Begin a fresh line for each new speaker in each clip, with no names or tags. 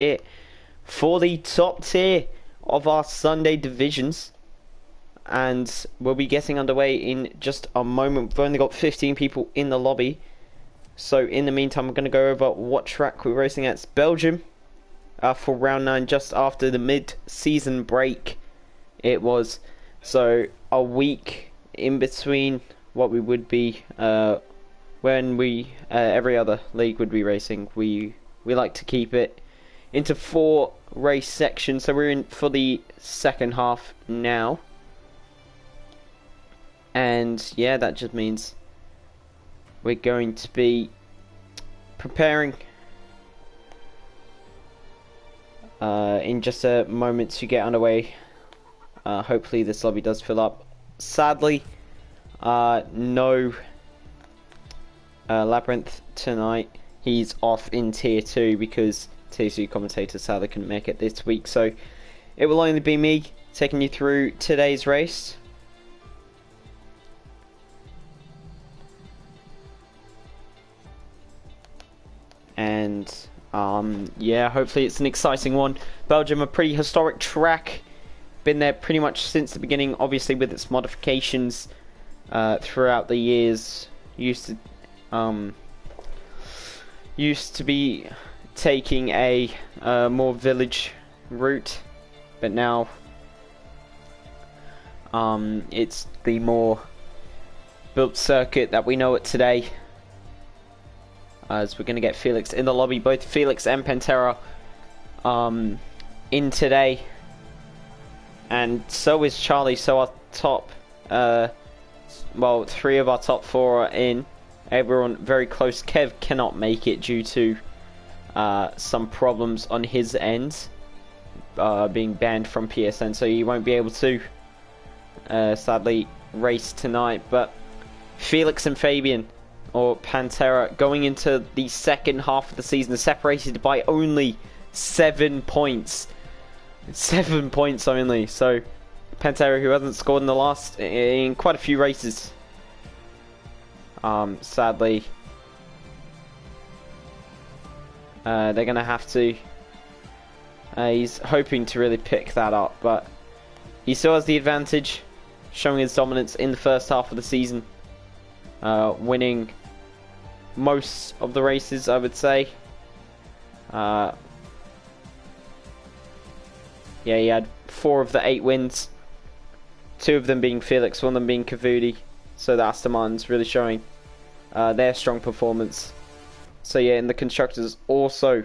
it for the top tier of our Sunday divisions, and we'll be getting underway in just a moment. We've only got 15 people in the lobby, so in the meantime I'm going to go over what track we're racing at. It's Belgium for round 9, just after the mid-season break it was, so a week in between what we would be when we every other league would be racing. We like to keep it into 4 race sections, so we're in for the second half now, and yeah, that just means we're going to be preparing in just a moment to get underway. Hopefully this lobby does fill up. Sadly, no Labyrinth tonight. He's off in tier 2 because tier 2 commentator sadly couldn't make it this week, so it will only be me taking you through today's race. And yeah, hopefully it's an exciting one. Belgium, a pretty historic track, been there pretty much since the beginning, obviously with its modifications throughout the years. Used to be taking a more village route, but now it's the more built circuit that we know it today. As we're going to get Felix in the lobby, both Felix and Pantera in today, and so is Charlie. So our top, well, 3 of our top 4 are in. Everyone very close. Kev cannot make it due to some problems on his end, being banned from PSN, so he won't be able to sadly race tonight. But Felix and Fabian, or Pantera, going into the second half of the season, separated by only 7 points. 7 points only. So Pantera, who hasn't scored in quite a few races, sadly they're gonna have to. He's hoping to really pick that up, but he still has the advantage, showing his dominance in the first half of the season, winning most of the races, I would say. Yeah, he had 4 of the 8 wins, 2 of them being Felix, 1 of them being Kavudi. So the Aston Martin's really showing their strong performance. So yeah, in the constructors also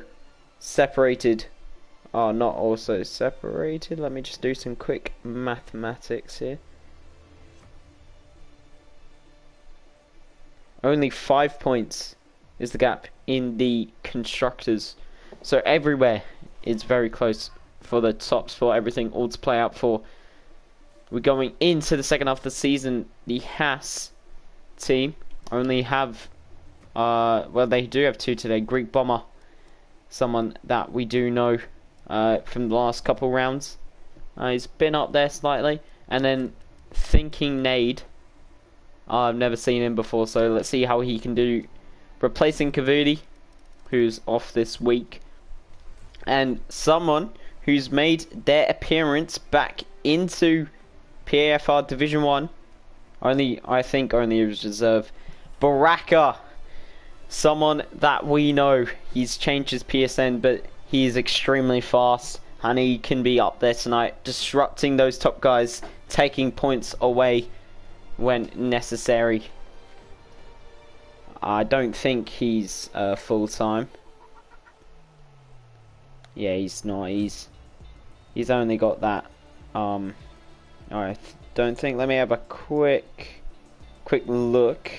separated. Oh, not also separated. Let me just do some quick mathematics here. Only 5 points is the gap in the constructors. So everywhere is very close for the top spot. Everything all to play out for. We're going into the second half of the season. The Haas team only have, well, they do have 2 today. Greek Bomber, someone that we do know from the last couple rounds. He's been up there slightly. And then Thinking Nade. I've never seen him before, so let's see how he can do, replacing Kavudi, who's off this week. And someone who's made their appearance back into PAFR Division 1, I think only as reserve, Baraka, someone that we know. He's changed his PSN, but he is extremely fast, and he can be up there tonight, disrupting those top guys, taking points away when necessary. I don't think he's full time. Yeah, he's not. He's only got that. I don't think. Let me have a quick look.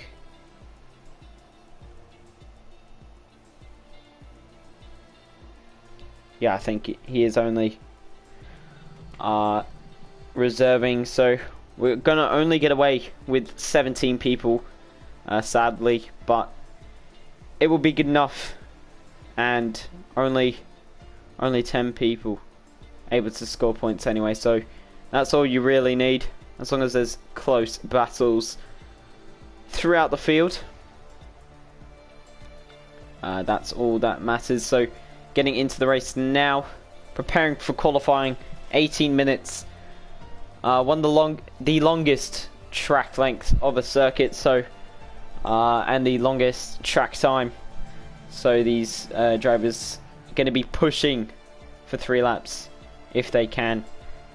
Yeah, I think he is only reserving. So we're gonna only get away with 17 people, sadly, but it will be good enough, and only 10 people able to score points anyway, so that's all you really need, as long as there's close battles throughout the field. That's all that matters. So getting into the race now, preparing for qualifying. 18 minutes. One of the longest track length of a circuit, so and the longest track time. So these drivers are going to be pushing for 3 laps if they can.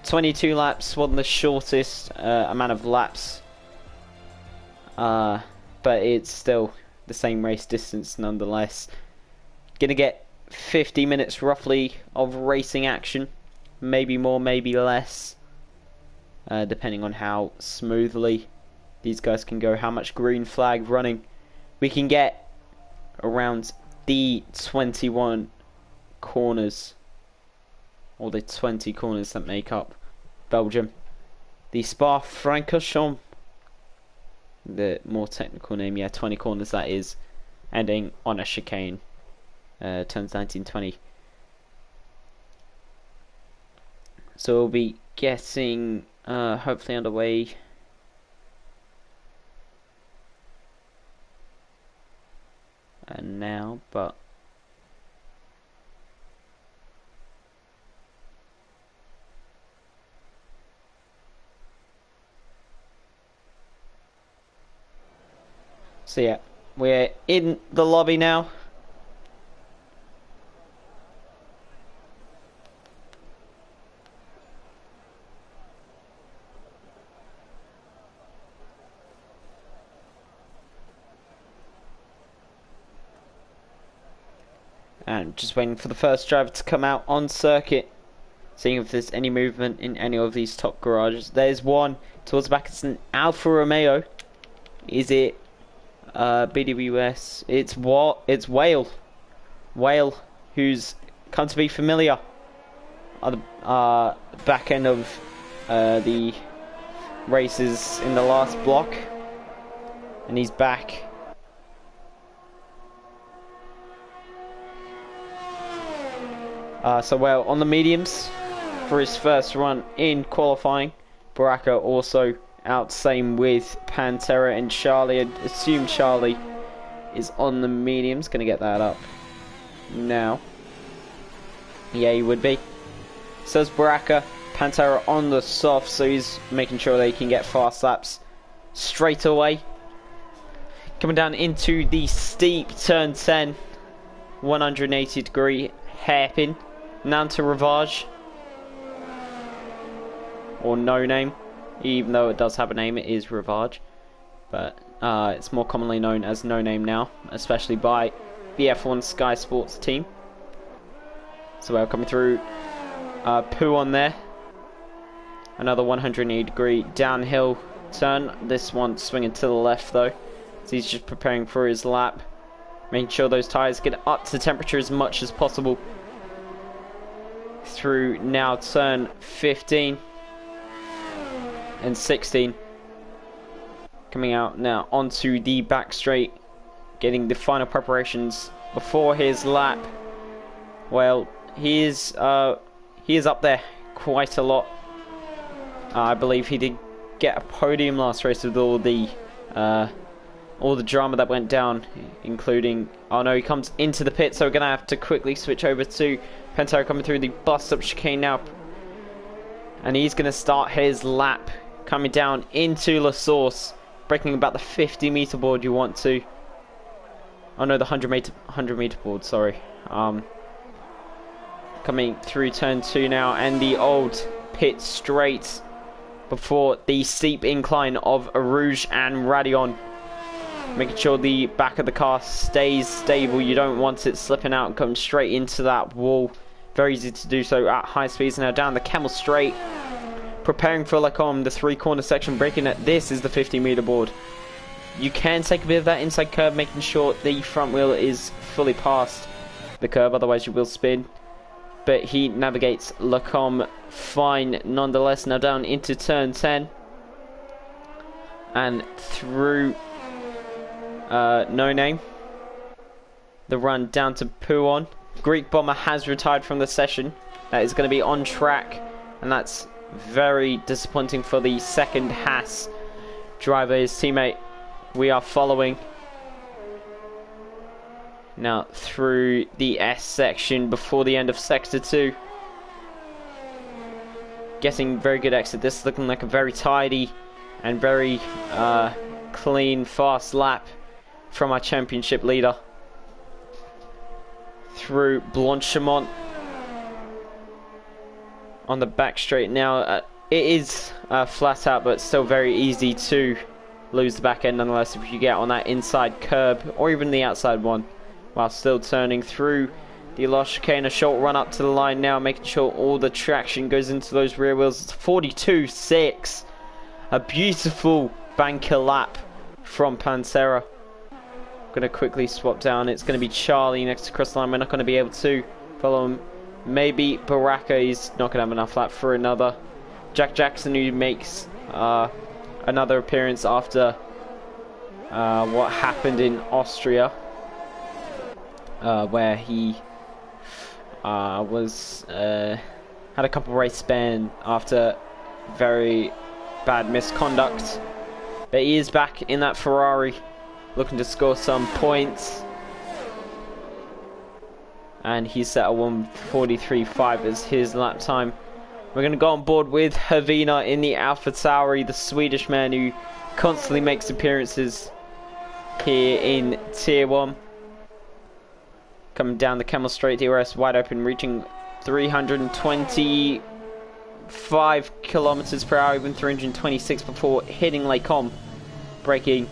22 laps, one of the shortest amount of laps, but it's still the same race distance nonetheless. Gonna get 50 minutes roughly of racing action, maybe more, maybe less, depending on how smoothly these guys can go, how much green flag running we can get around the 21 corners, or the 20 corners that make up Belgium. The Spa-Francorchamps, the more technical name, yeah, 20 corners that is, ending on a chicane. Turns 19-20. So we'll be getting hopefully underway now, but so yeah, we're in the lobby now. And just waiting for the first driver to come out on circuit, seeing if there's any movement in any of these top garages. There's one towards the back. It's an Alfa Romeo. Is it BWS? It's what? It's Whale, who's come to be familiar at the back end of the races in the last block, and he's back. So well on the mediums for his first run in qualifying. Baraka also out, same with Pantera and Charlie. I assume Charlie is on the mediums. Gonna get that up now. Yeah, he would be. So is Baraka. Pantera on the soft, so he's making sure they can get fast laps straight away. Coming down into the steep turn 10, 180 degree hairpin. Nanta Ravage, or No Name, even though it does have a name, it is Ravage, but it's more commonly known as No Name now, especially by the F1 Sky Sports team. So we're coming through Poo on there, another 180 degree downhill turn, this one swinging to the left though, so he's just preparing for his lap, making sure those tyres get up to temperature as much as possible. Through now turn 15 and 16, coming out now onto the back straight, getting the final preparations before his lap. Well, he is up there quite a lot. I believe he did get a podium last race with all the drama that went down, including, oh no, he comes into the pit, so we're gonna have to quickly switch over to Pantera coming through the bust up chicane now, and he's gonna start his lap coming down into La Source, breaking about the 50 meter board. You want to, oh no, the 100 meter board, sorry. Coming through turn 2 now, and the old pit straight before the steep incline of Arouge and Radeon, making sure the back of the car stays stable. You don't want it slipping out and coming straight into that wall. Very easy to do so at high speeds. Now down the Camel Straight, preparing for Lacombe, the 3-corner section, braking it. This is the 50 meter board. You can take a bit of that inside curve, making sure the front wheel is fully past the curve, otherwise you will spin. But he navigates Lacombe fine nonetheless. Now down into turn 10 and through No Name. The run down to Pouon. Greek Bomber has retired from the session. That is going to be on track, and that's very disappointing for the second Haas driver, his teammate. We are following. Now through the S section before the end of Sector 2. Getting very good exit. This is looking like a very tidy and very clean, fast lap from our championship leader. Through Blanchimont on the back straight now. It is flat out, but still very easy to lose the back end nonetheless if you get on that inside curb or even the outside one while still turning through the last chicane. A short run up to the line now, making sure all the traction goes into those rear wheels. It's 42.6. A beautiful banker lap from Pansera. Going to quickly swap down. It's going to be Charlie next to cross line. We're not going to be able to follow him. Maybe Baraka. He's not going to have enough lap for another. Jack Jackson, who makes another appearance after what happened in Austria, where he was had a couple race ban after very bad misconduct. But he is back in that Ferrari, looking to score some points. And he's set at 1:43.5 as his lap time. We're going to go on board with Havina in the Alpha Tauri, the Swedish man who constantly makes appearances here in Tier 1. Coming down the Camel Straight, DRS wide open, reaching 325 kilometers per hour, even 326 before hitting Lake Com, braking.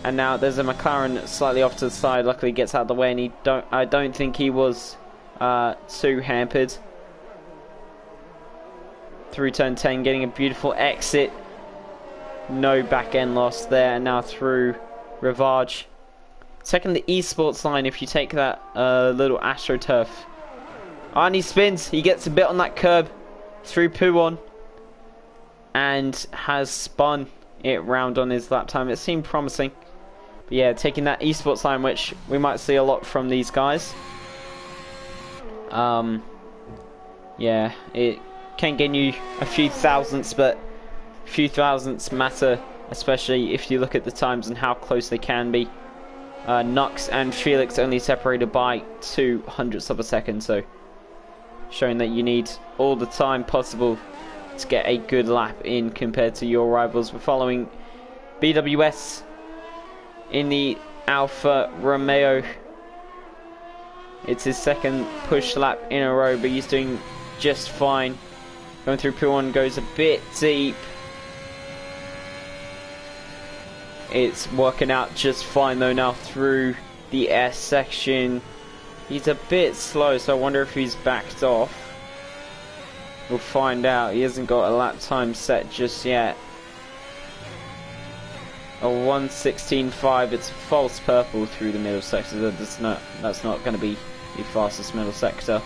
And now there's a McLaren slightly off to the side. Luckily, he gets out of the way, and I don't think he was too hampered. Through turn 10, getting a beautiful exit. No back end loss there. And now through Rivage. Second, the esports line. If you take that little AstroTurf, and he spins. He gets a bit on that curb through Pouon, and has spun it round on his lap time. It seemed promising. But yeah, taking that esports line, which we might see a lot from these guys. Yeah, it can gain you a few thousandths, but a few thousandths matter, especially if you look at the times and how close they can be. Nux and Felix only separated by 0.02 of a second, so showing that you need all the time possible to get a good lap in compared to your rivals. We're following BWS in the Alfa Romeo. It's his second push lap in a row, but he's doing just fine. Going through P1, goes a bit deep. It's working out just fine though now through the S section. He's a bit slow, so I wonder if he's backed off. We'll find out. He hasn't got a lap time set just yet. A 1:16.5. It's false purple through the middle sector. That's not going to be the fastest middle sector.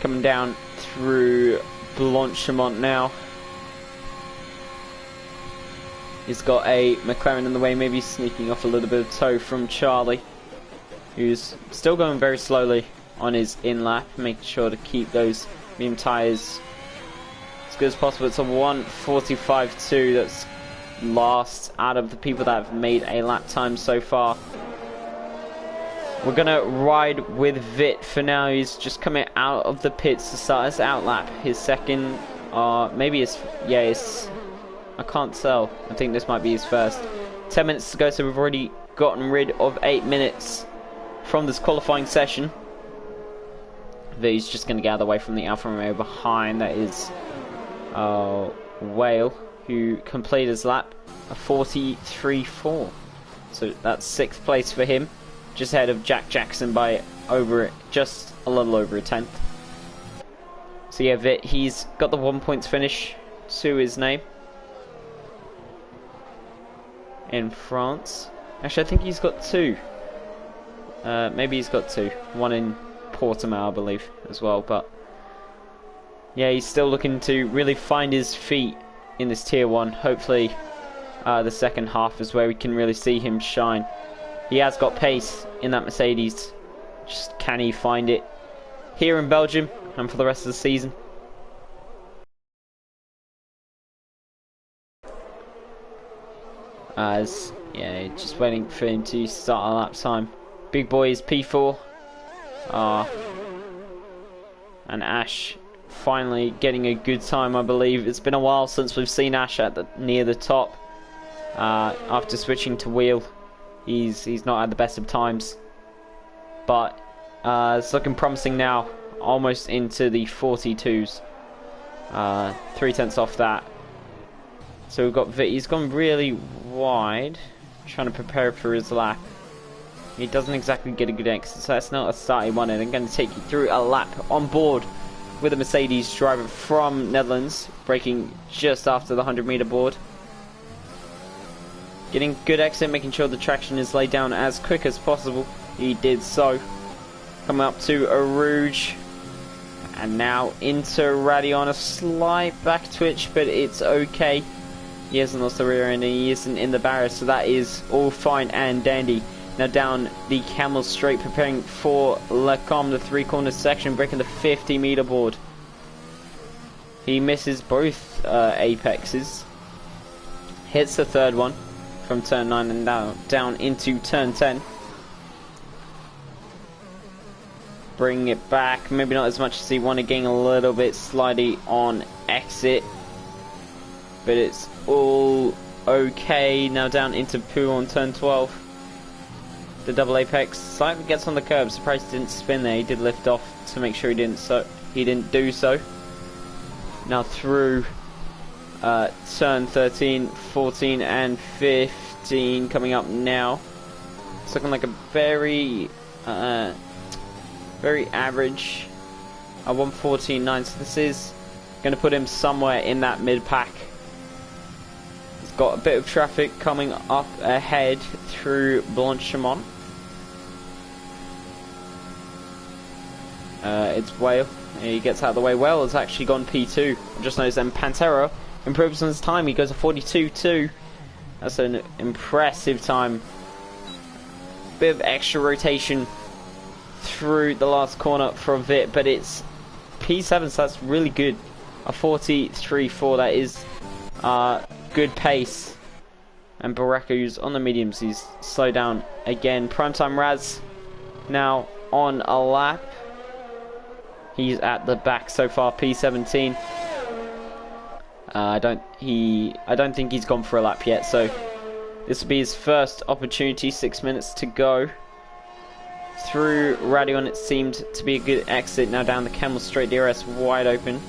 Coming down through Blanchimont now. He's got a McLaren in the way, maybe sneaking off a little bit of toe from Charlie, who's still going very slowly on his in-lap, making sure to keep those medium tyres as good as possible. It's a 1:45.2. That's last out of the people that have made a lap time so far. We're gonna ride with Vit for now. He's just coming out of the pits to start his out lap. His second, maybe his, yeah, his, I can't tell. I think this might be his first. 10 minutes to go, so we've already gotten rid of 8 minutes from this qualifying session. He's just going to get out of the way from the Alfa Romeo behind. That is Whale, who completed his lap, a 43.4. So that's 6th place for him, just ahead of Jack Jackson by just a little over a tenth. So yeah, Vit, he's got the 1 points finish to his name in France. Actually, I think he's got 2. Maybe he's got 2. 1 in Portimao, I believe, as well. But yeah, he's still looking to really find his feet in this Tier 1. Hopefully, the second half is where we can really see him shine. He has got pace in that Mercedes. Just can he find it here in Belgium and for the rest of the season? As yeah, just waiting for him to start a lap time. Big boy is P4. And Ash finally getting a good time, I believe. It's been a while since we've seen Ash at near the top. After switching to wheel, he's not at the best of times, but it's looking promising now. Almost into the 42s. 3/10 off that. So we've got Vit. He's gone really wide, trying to prepare for his lap. He doesn't exactly get a good exit, so that's not a start he wanted. I'm going to take you through a lap on board with a Mercedes driver from Netherlands, braking just after the 100-meter board. Getting good exit, making sure the traction is laid down as quick as possible. He did so. Coming up to a Rouge. And now into Radion. A slight back twitch, but it's okay. He hasn't lost the rear end and he isn't in the barrier, so that is all fine and dandy. Now down the Camel Straight, preparing for Lecom, the 3-corner section, breaking the 50-meter board. He misses both apexes. Hits the third one from turn 9 and down into turn 10. Bring it back, maybe not as much as he wanted, getting a little bit slidey on exit. But it's all okay. Now down into Poo on turn 12. The double apex slightly gets on the curb. Surprised he didn't spin there. He did lift off to make sure he didn't do so. Now through turn 13, 14 and 15 coming up now. It's looking like a very average 114.9, so this is going to put him somewhere in that mid-pack. He's got a bit of traffic coming up ahead through Blanchemont. It's Whale. He gets out of the way well. It's actually gone P2. Just noticed then Pantera improves on his time. He goes a 42.2. That's an impressive time. Bit of extra rotation through the last corner for Vit, but it's P7, so that's really good. A 43.4, that is good pace. And Baraka, who's on the mediums, he's slowed down again. Primetime Raz now on a lap. He's at the back so far, P17. I don't think he's gone for a lap yet, so this will be his first opportunity. 6 minutes to go. Through Radion, it seemed to be a good exit. Now down the Camel Straight, DRS wide open.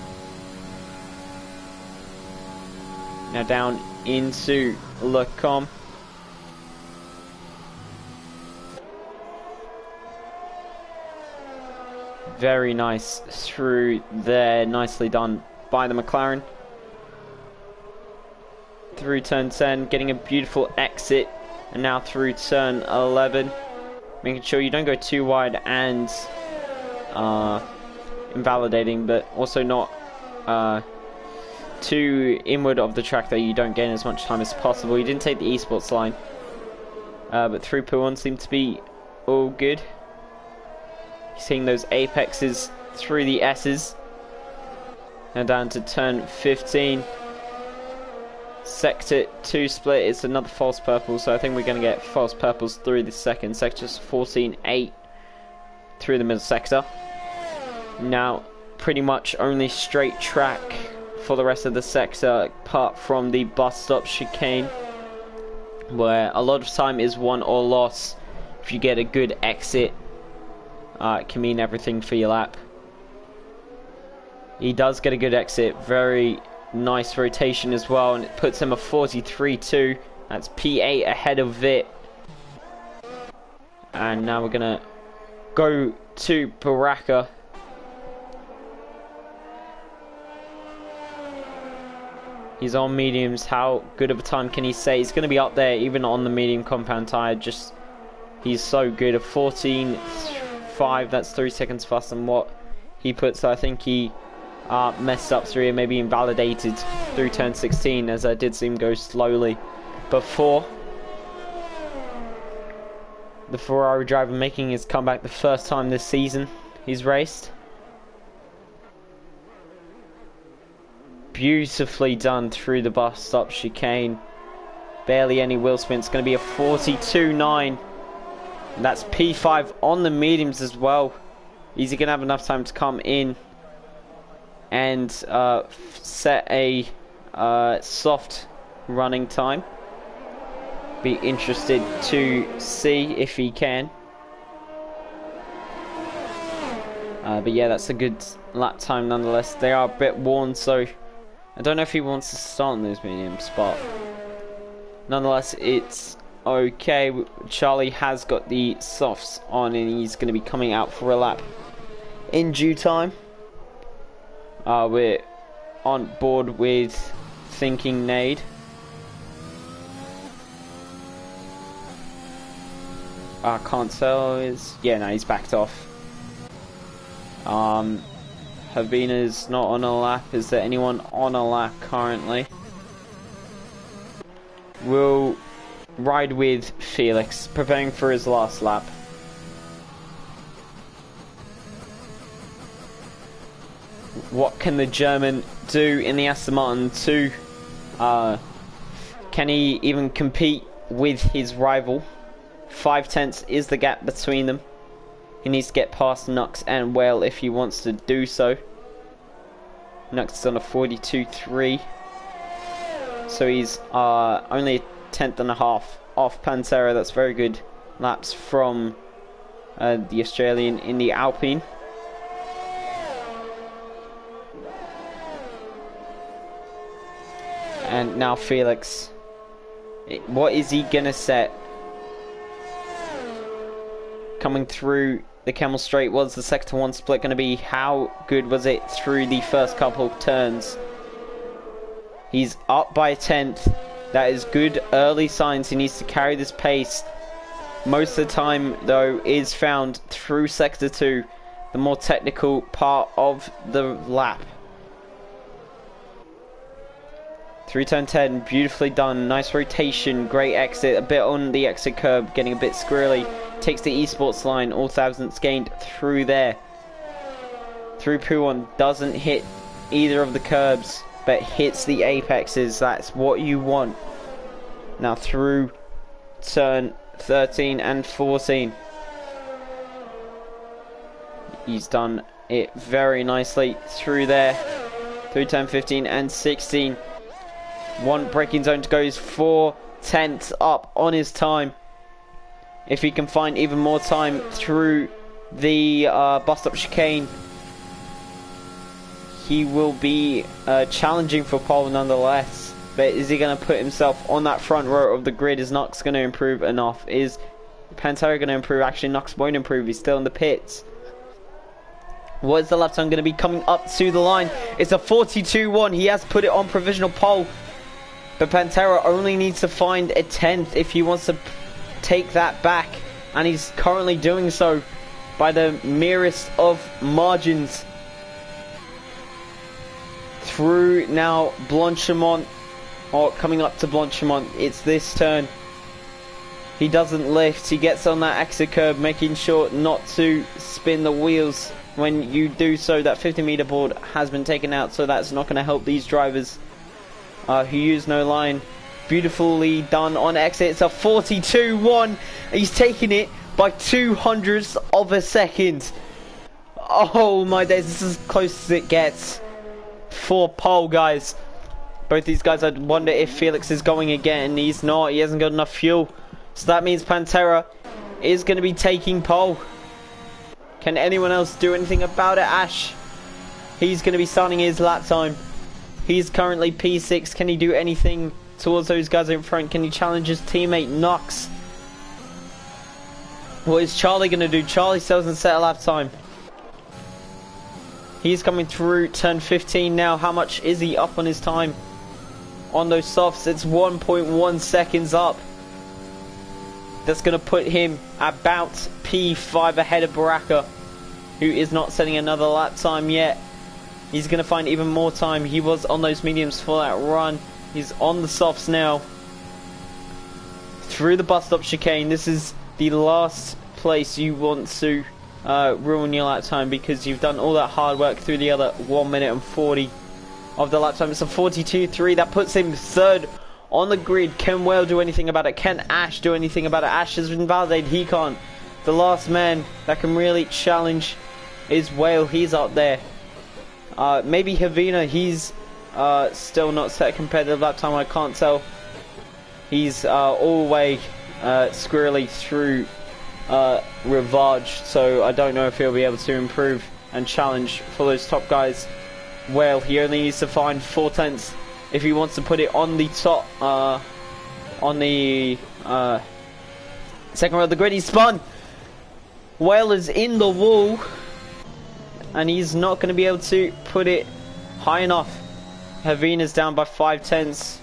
Now down into Lecom. Very nice through there, nicely done by the McLaren. Through turn 10, getting a beautiful exit, and now through turn 11, making sure you don't go too wide and invalidating, but also not too inward of the track that you don't gain as much time as possible. You didn't take the esports line, but through P1 seemed to be all good. Seeing those apexes through the S's. Now down to turn 15. Sector 2 split. It's another false purple, so I think we're going to get false purples through the second. Sectors 14-8 through the middle sector. Now pretty much only straight track for the rest of the sector, apart from the bus stop chicane, where a lot of time is won or lost. If you get a good exit, it can mean everything for your lap. He does get a good exit, very nice rotation as well, and it puts him a 43.2. That's P8 ahead of Vit. And now we're gonna go to Baraka. He's on mediums. How good of a time can he say? He's gonna be up there even on the medium compound tire. Just he's so good. A 14.5. That's 3 seconds faster than what he put. So I think he messed up through and maybe invalidated through turn 16, as I did see him go slowly before. The Ferrari driver making his comeback the first time this season he's raced. Beautifully done through the bus stop chicane. Barely any wheel spin. It's going to be a 42.9. And that's P5 on the mediums as well. Is he going to have enough time to come in and set a soft running time? Be interested to see if he can. But yeah, that's a good lap time nonetheless. They are a bit worn, so I don't know if he wants to start on those mediums, but nonetheless, it's okay. Charlie has got the softs on, and he's going to be coming out for a lap in due time. We're on board with Thinking Nade. I can't tell. Yeah, no, he's backed off. Havina's not on a lap. Is there anyone on a lap currently? We'll ride with Felix, preparing for his last lap. What can the German do in the Aston Martin 2? Can he even compete with his rival? 5/10 is the gap between them. He needs to get past Nux and Whale if he wants to do so. Nux is on a 42.3. So he's only a 10th and a half off Pantera. That's very good laps from the Australian in the Alpine. And now Felix. What is he gonna set? Coming through the Camel Straight, was the sector 1 split going to be? How good was it through the first couple of turns? He's up by a 10th. That is good early signs. He needs to carry this pace. Most of the time, though, is found through sector 2, the more technical part of the lap. Through turn 10, beautifully done. Nice rotation, great exit. A bit on the exit curb, getting a bit squirrely. Takes the esports line, all thousandths gained through there. Through Puon, doesn't hit either of the curbs, but hits the apexes. That's what you want. Now through turn 13 and 14. He's done it very nicely through there. Through turn 15 and 16. One braking zone to go. Is 4/10 up on his time. If he can find even more time through the bus stop chicane, he will be challenging for pole nonetheless. But is he going to put himself on that front row of the grid? Is Nux going to improve enough? Is Pantera going to improve? Actually, Nux won't improve. He's still in the pits. What is the lap time going to be coming up to the line? It's a 42.1. He has put it on provisional pole. But Pantera only needs to find a 10th if he wants to take that back, and he's currently doing so by the merest of margins. Through now Blanchimont, or coming up to Blanchimont, it's this turn. He doesn't lift, he gets on that exit curb, making sure not to spin the wheels. When you do so, that 50-meter board has been taken out, so that's not going to help these drivers who use no line. Beautifully done on exit. It's a 42.1. He's taking it by 200ths of a second. Oh my days, this is as close as it gets for pole, guys. Both these guys, I'd wonder if Felix is going again. He's not. He hasn't got enough fuel. So that means Pantera is going to be taking pole. Can anyone else do anything about it? Ash, he's going to be starting his lap time. He's currently P6. Can he do anything towards those guys in front? Can he challenge his teammate Nux? What is Charlie going to do? Charlie still hasn't set a lap time. He's coming through turn 15 now. How much is he up on his time? On those softs, it's 1.1 seconds up. That's going to put him about P5 ahead of Baraka, who is not setting another lap time yet. He's going to find even more time. He was on those mediums for that run. He's on the softs now. Through the bus stop chicane. This is the last place you want to ruin your lap time, because you've done all that hard work through the other 1 minute and 40 of the lap time. It's a 42.3. That puts him third on the grid. Can Whale do anything about it? Can Ash do anything about it? Ash has been validated. He can't. The last man that can really challenge is Whale. He's up there. Maybe Havina. He's still not set competitive that time. I can't tell. He's all the way squirrely through Rivage, so I don't know if he'll be able to improve and challenge for those top guys. Well, he only needs to find 4/10 if he wants to put it on the top, on the second row of the grid. He spun. Whale is in the wall, and he's not going to be able to put it high enough. Havina's down by 5/10,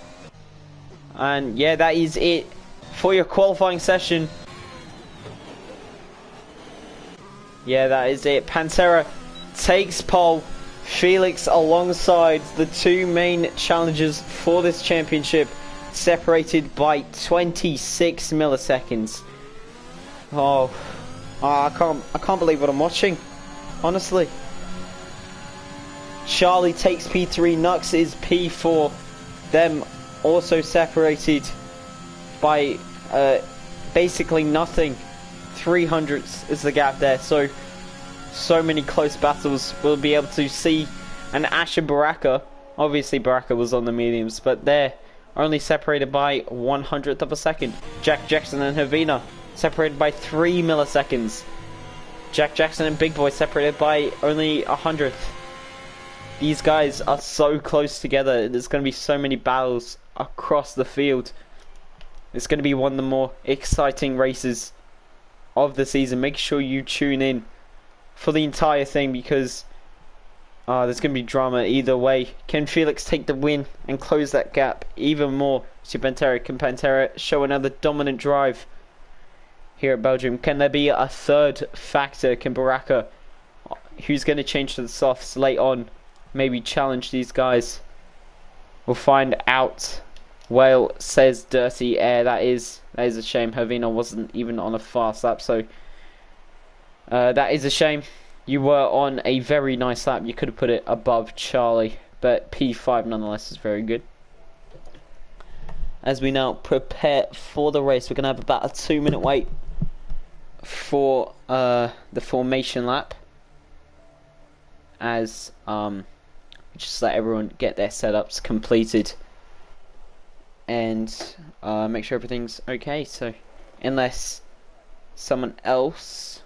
and yeah, that is it for your qualifying session. Yeah, that is it. Pantera takes pole. Felix alongside the two main challengers for this championship, separated by 26 milliseconds. I can't believe what I'm watching, honestly. Charlie takes P3, Nux is P4. Them also separated by basically nothing. 300ths is the gap there, so many close battles. We'll be able to see an Ash and Baraka. Obviously Baraka was on the mediums, but they're only separated by 1/100th of a second. Jack Jackson and Havina separated by 3 milliseconds. Jack Jackson and Big Boy separated by only 100th. These guys are so close together. There's going to be so many battles across the field. It's going to be one of the more exciting races of the season. Make sure you tune in for the entire thing, because there's going to be drama either way. Can Felix take the win and close that gap even more to Pantera? Can Pantera show another dominant drive here at Belgium? Can there be a third factor? Can Baraka, who's going to change to the softs late on, maybe challenge these guys? We'll find out. Whale says dirty air. That is a shame. Havina wasn't even on a fast lap, so that is a shame. You were on a very nice lap. You could have put it above Charlie, but P5 nonetheless is very good. As we now prepare for the race, we're going to have about a 2-minute wait for the formation lap, as just let everyone get their setups completed and make sure everything's okay. So unless someone else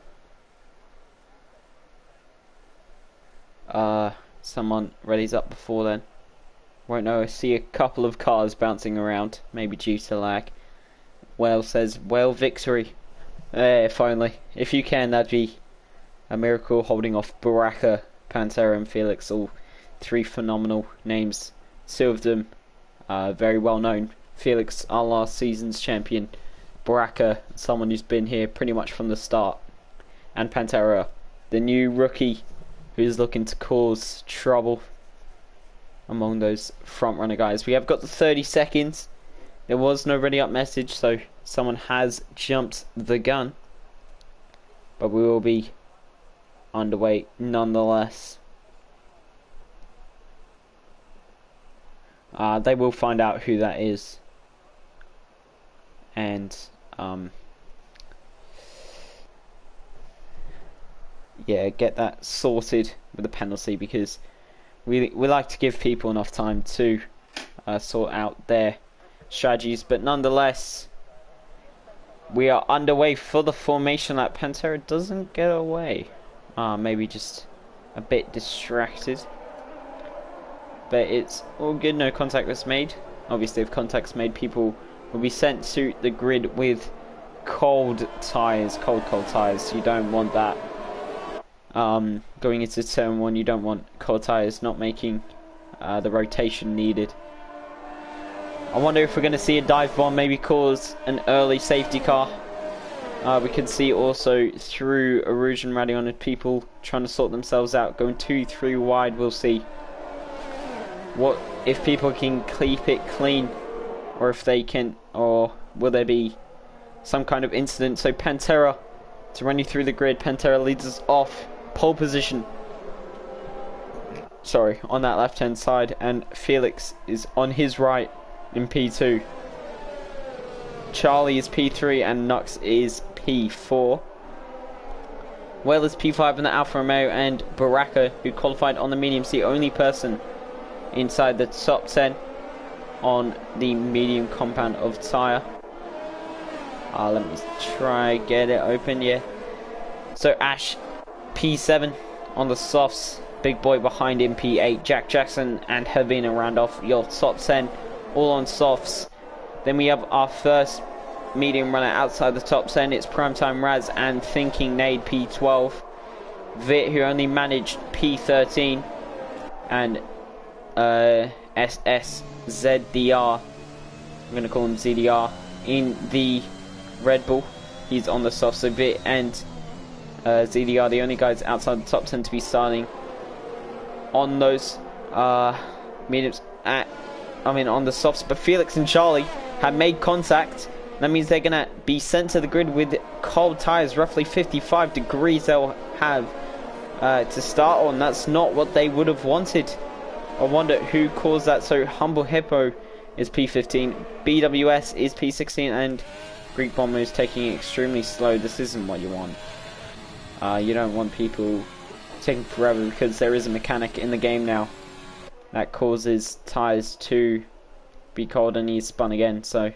someone readies up before then, won't know. I see a couple of cars bouncing around, maybe due to lag. Whale says Whale victory. Finally, if you can, that'd be a miracle, holding off Baraka, Pantera and Felix, all three phenomenal names. Two of them very well known. Felix, our last season's champion. Baraka, someone who's been here pretty much from the start. And Pantera, the new rookie who's looking to cause trouble among those front runner guys. We have got the 30 seconds. There was no ready up message, so someone has jumped the gun. But we will be underway nonetheless. They will find out who that is, and yeah, get that sorted with the penalty, because we like to give people enough time to sort out their strategies. But nonetheless, we are underway for the formation lap. Pantera doesn't get away. Maybe just a bit distracted. But it's all good, no contact was made. Obviously, if contact's made, people will be sent to the grid with cold tyres, cold tyres. You don't want that. Going into turn 1, you don't want cold tyres not making the rotation needed. I wonder if we're going to see a dive bomb maybe cause an early safety car. We can see also through Erosion Radion and people trying to sort themselves out, going 2-3 wide. We'll see what if people can keep it clean, or if they can, or will there be some kind of incident. So Pantera to run you through the grid. Pantera leads us off pole position, sorry, on that left hand side, and Felix is on his right. in P2. Charlie is P3 and Nux is P4. Whale is P5 in the Alfa Romeo, and Baraka, who qualified on the medium's the only person inside the top 10 on the medium compound of tyre. Let me try get it open, yeah. So Ash, P7 on the softs. Big boy behind him, P8. Jack Jackson and Havina Randolph, your top 10, all on softs. Then we have our first medium runner outside the top 10. It's Primetime Raz and Thinking Nade, P12. Vit, who only managed P13. And SSZDR, I'm going to call him ZDR, in the Red Bull. He's on the soft, so Vit and ZDR, the only guys outside the top 10 to be starting on those mediums on the softs. But Felix and Charlie have made contact. That means they're gonna be sent to the grid with cold tires. Roughly 55 degrees they'll have to start on. That's not what they would have wanted. I wonder who caused that. So Humble Hippo is P15, BWS is P16, and Greek Bomber is taking it extremely slow. This isn't what you want. You don't want people taking forever, because there is a mechanic in the game now that causes tires to be cold and he's spun again. So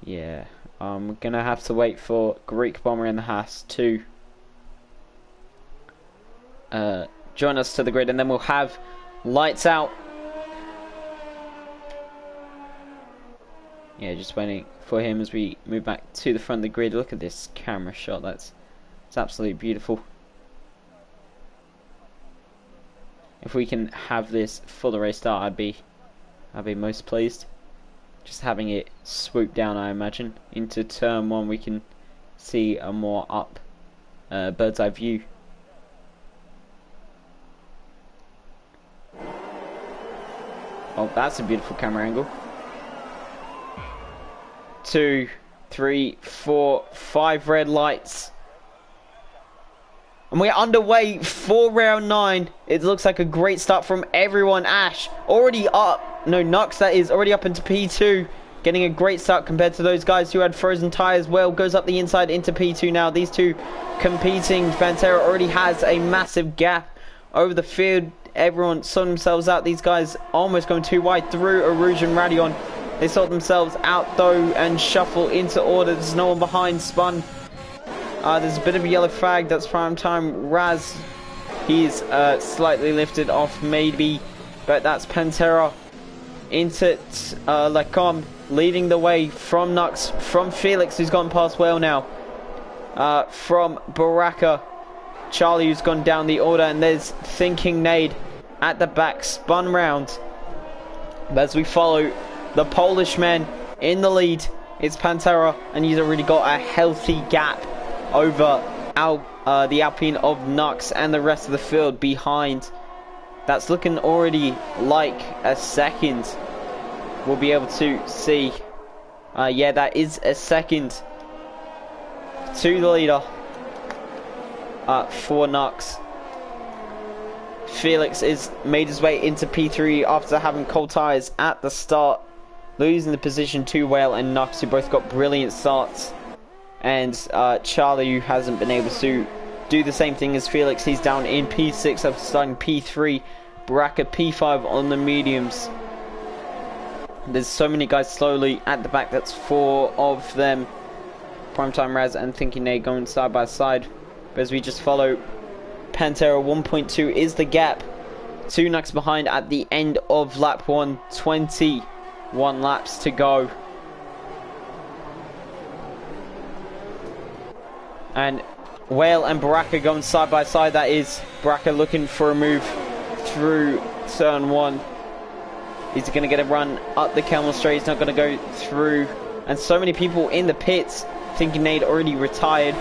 yeah, we're gonna have to wait for Greek Bomber and the Haas to join us to the grid, and then we'll have lights out. Yeah, just waiting for him as we move back to the front of the grid. Look at this camera shot, it's absolutely beautiful. If we can have this for the race start, I'd be most pleased. Just having it swoop down, I imagine, into turn 1, we can see a more up bird's eye view. Oh, that's a beautiful camera angle. 2, 3, 4, 5 red lights. And we're underway for round 9. It looks like a great start from everyone. Ash already up. No, Nux, that is, already up into P2. Getting a great start compared to those guys who had frozen tyres. Well, goes up the inside into P2 now. These two competing. Pantera already has a massive gap over the field. Everyone saw themselves out. These guys almost going too wide through Arouge and Radion. They sort themselves out though and shuffle into order. There's no one behind. Spun. There's a bit of a yellow flag. That's Primetime Raz. He's slightly lifted off maybe, but that's Pantera into Lacombe, leading the way from Nux, from Felix, who's gone past Whale now, from Baraka, Charlie, who's gone down the order, and there's Thinking Nade at the back, spun round. But as we follow the Polish man in the lead, it's Pantera, and he's already got a healthy gap over the Alpine of Nux and the rest of the field behind. That's looking already like a second. We'll be able to see. Yeah, that is a second to the leader for Nux. Felix is made his way into P3 after having cold tyres at the start, losing the position to Whale and Nux, who both got brilliant starts. And Charlie, who hasn't been able to do the same thing as Felix, he's down in P6 after starting P3. Baraka P5 on the mediums. There's so many guys slowly at the back. That's 4 of them. Primetime Raz and Thinking Nade going side by side. But as we just follow Pantera, 1.2 is the gap. 2 Nux behind at the end of lap 1. 21 laps to go. And Whale and Baraka going side by side. That is Baraka looking for a move through turn 1. He's going to get a run up the Camel Straight. He's not going to go through. And so many people in the pits. Thinking Nade already retired.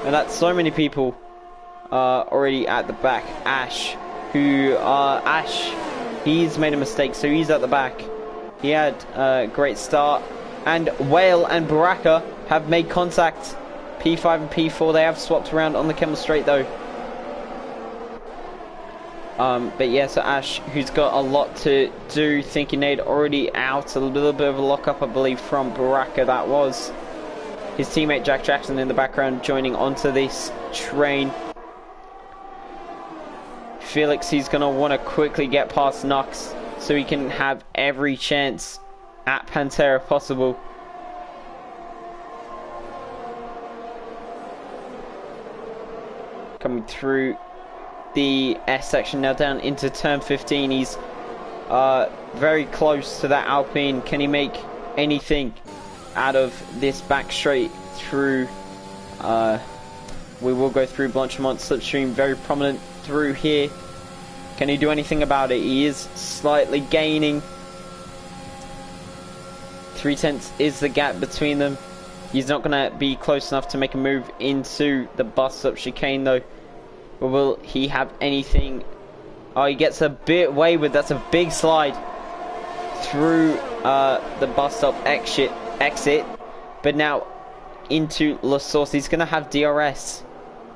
And that's so many people already at the back. Ash, he's made a mistake, so he's at the back. He had a great start. And Whale and Baraka have made contact. P5 and P4, they have swapped around on the Camel Straight though. But yeah, so Ash, who's got a lot to do, thinking they'd already out. A little bit of a lock-up, I believe, from Baraka. That was his teammate Jack Jackson in the background joining onto this train. Felix, he's going to want to quickly get past Nux so he can have every chance at Pantera possible. Coming through the S section now down into turn 15. He's very close to that Alpine. Can he make anything out of this back straight through? We will go through Blanchimont slipstream, very prominent through here. Can he do anything about it? He is slightly gaining. 0.3 is the gap between them. He's not going to be close enough to make a move into the bus up chicane though. Or will he have anything? Oh, he gets a bit wayward. That's a big slide through the bus stop exit. But now into La Source. He's going to have DRS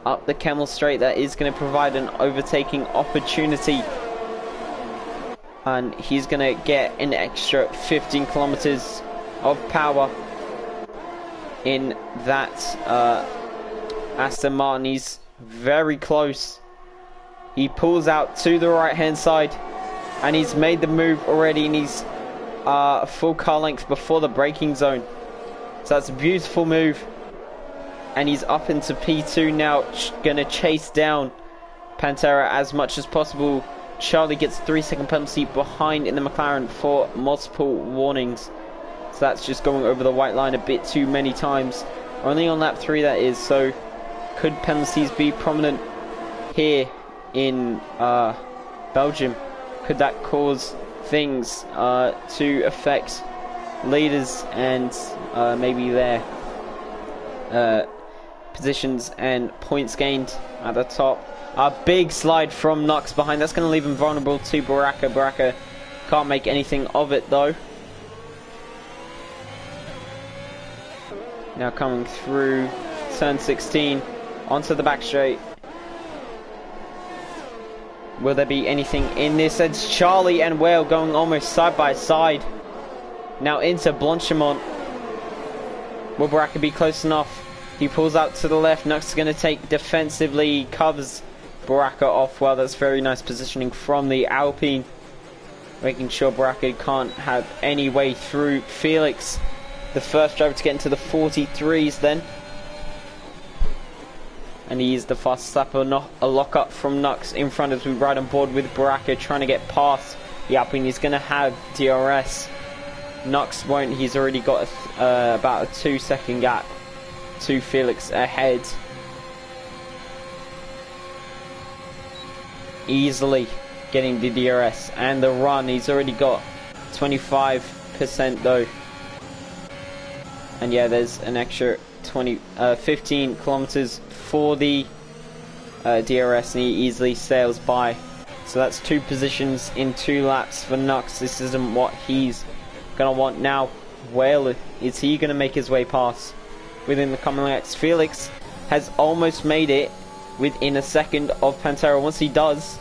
up the Camel Straight. That is going to provide an overtaking opportunity. And he's going to get an extra 15 kilometers of power in that Aston Martin. He's very close. He pulls out to the right hand side and he's made the move already, and he's full car length before the braking zone. So that's a beautiful move, and he's up into P2 now, gonna chase down Pantera as much as possible. Charlie gets 3-second penalty behind in the McLaren for multiple warnings, so that's just going over the white line a bit too many times. Only on lap 3 that is, so could penalties be prominent here in Belgium? Could that cause things to affect leaders and maybe their positions and points gained at the top? A big slide from Nux behind. That's going to leave him vulnerable to Baraka. Baraka can't make anything of it though. Now coming through turn 16 onto the back straight. Will there be anything in this? It's Charlie and Whale going almost side by side. Now into Blanchimont. Will Baraka be close enough? He pulls out to the left. Nux is going to take defensively. Covers Baraka off well. That's very nice positioning from the Alpine, making sure Baraka can't have any way through. Felix, the first driver to get into the 43s then. And he is the fastest lap. A lock up from Nux in front as we ride on board with Baraka, trying to get past the Alpine. He's going to have DRS. Nux won't. He's already got about a 2-second gap to Felix ahead. Easily getting the DRS and the run. He's already got 25% though. And yeah, there's an extra 15 kilometers for the DRS, and he easily sails by. So that's 2 positions in 2 laps for Nux. This isn't what he's gonna want now. Whale, is he gonna make his way past within the common laps? Felix has almost made it within a second of Pantera. Once he does,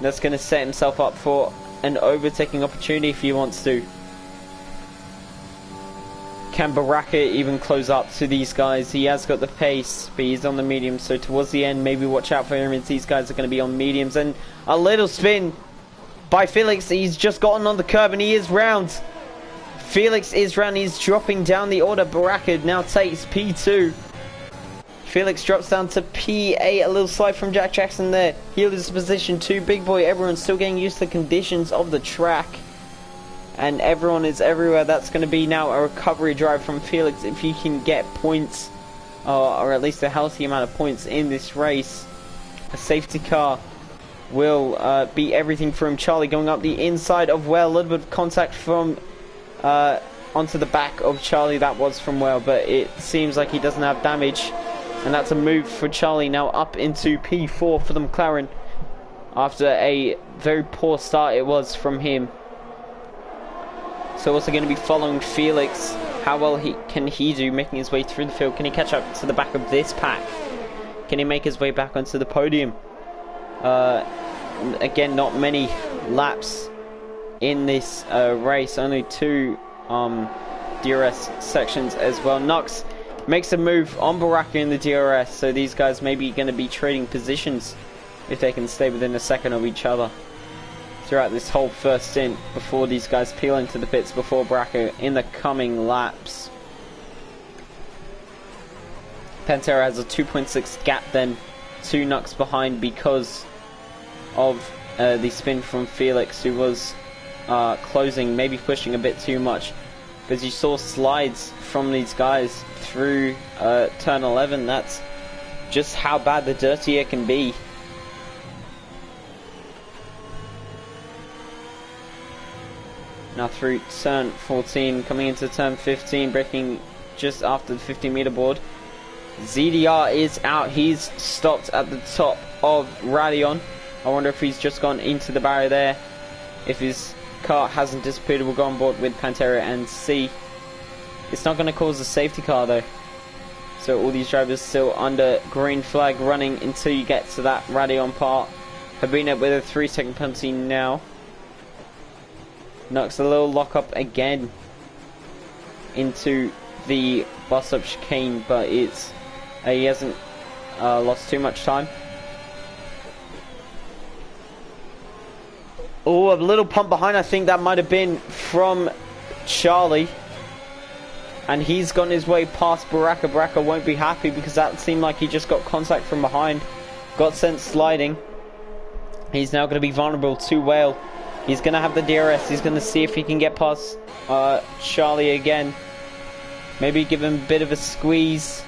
that's gonna set himself up for an overtaking opportunity if he wants to. Can Baraka even close up to these guys? He has got the pace, but he's on the medium, so towards the end, maybe watch out for him as these guys are going to be on mediums. And a little spin by Felix. He's just gotten on the curb and he is round. Felix is round. He's dropping down the order. Baraka now takes P2. Felix drops down to P8. A little slide from Jack Jackson there. He loses position 2. Big boy, everyone's still getting used to the conditions of the track. And everyone is everywhere. That's going to be now a recovery drive from Felix if he can get points, or at least a healthy amount of points in this race. A safety car will be everything for him. Charlie going up the inside of Well. A little bit of contact from onto the back of Charlie. That was from Well, but it seems like he doesn't have damage. And that's a move for Charlie now up into P4 for the McLaren after a very poor start it was from him. So also going to be following Felix. How well can he do making his way through the field? Can he catch up to the back of this pack? Can he make his way back onto the podium? again, not many laps in this race. Only 2 DRS sections as well. Nux makes a move on Baraka in the DRS, so these guys maybe going to be trading positions if they can stay within a second of each other throughout this whole first stint before these guys peel into the pits before Baraka in the coming laps. Pantera has a 2.6 gap then to Nux behind because of the spin from Felix, who was closing, maybe pushing a bit too much. Because you saw slides from these guys through turn 11. That's just how bad the dirty air can be. Now through turn 14, coming into turn 15, braking just after the 50-meter board. ZDR is out. He's stopped at the top of Radion. I wonder if he's just gone into the barrier there. If his car hasn't disappeared, we'll go on board with Pantera and see. It's not going to cause a safety car though. So all these drivers still under green flag running until you get to that Radion part. Habina with a 3-second penalty now. Knocks a little lock up again into the bus up chicane, but it's he hasn't lost too much time. Oh, a little pump behind. I think that might have been from Charlie. And he's gone his way past Baraka. Baraka won't be happy because that seemed like he just got contact from behind. Got sent sliding. He's now going to be vulnerable to Whale. He's going to have the DRS. He's going to see if he can get past Charlie again. Maybe give him a bit of a squeeze.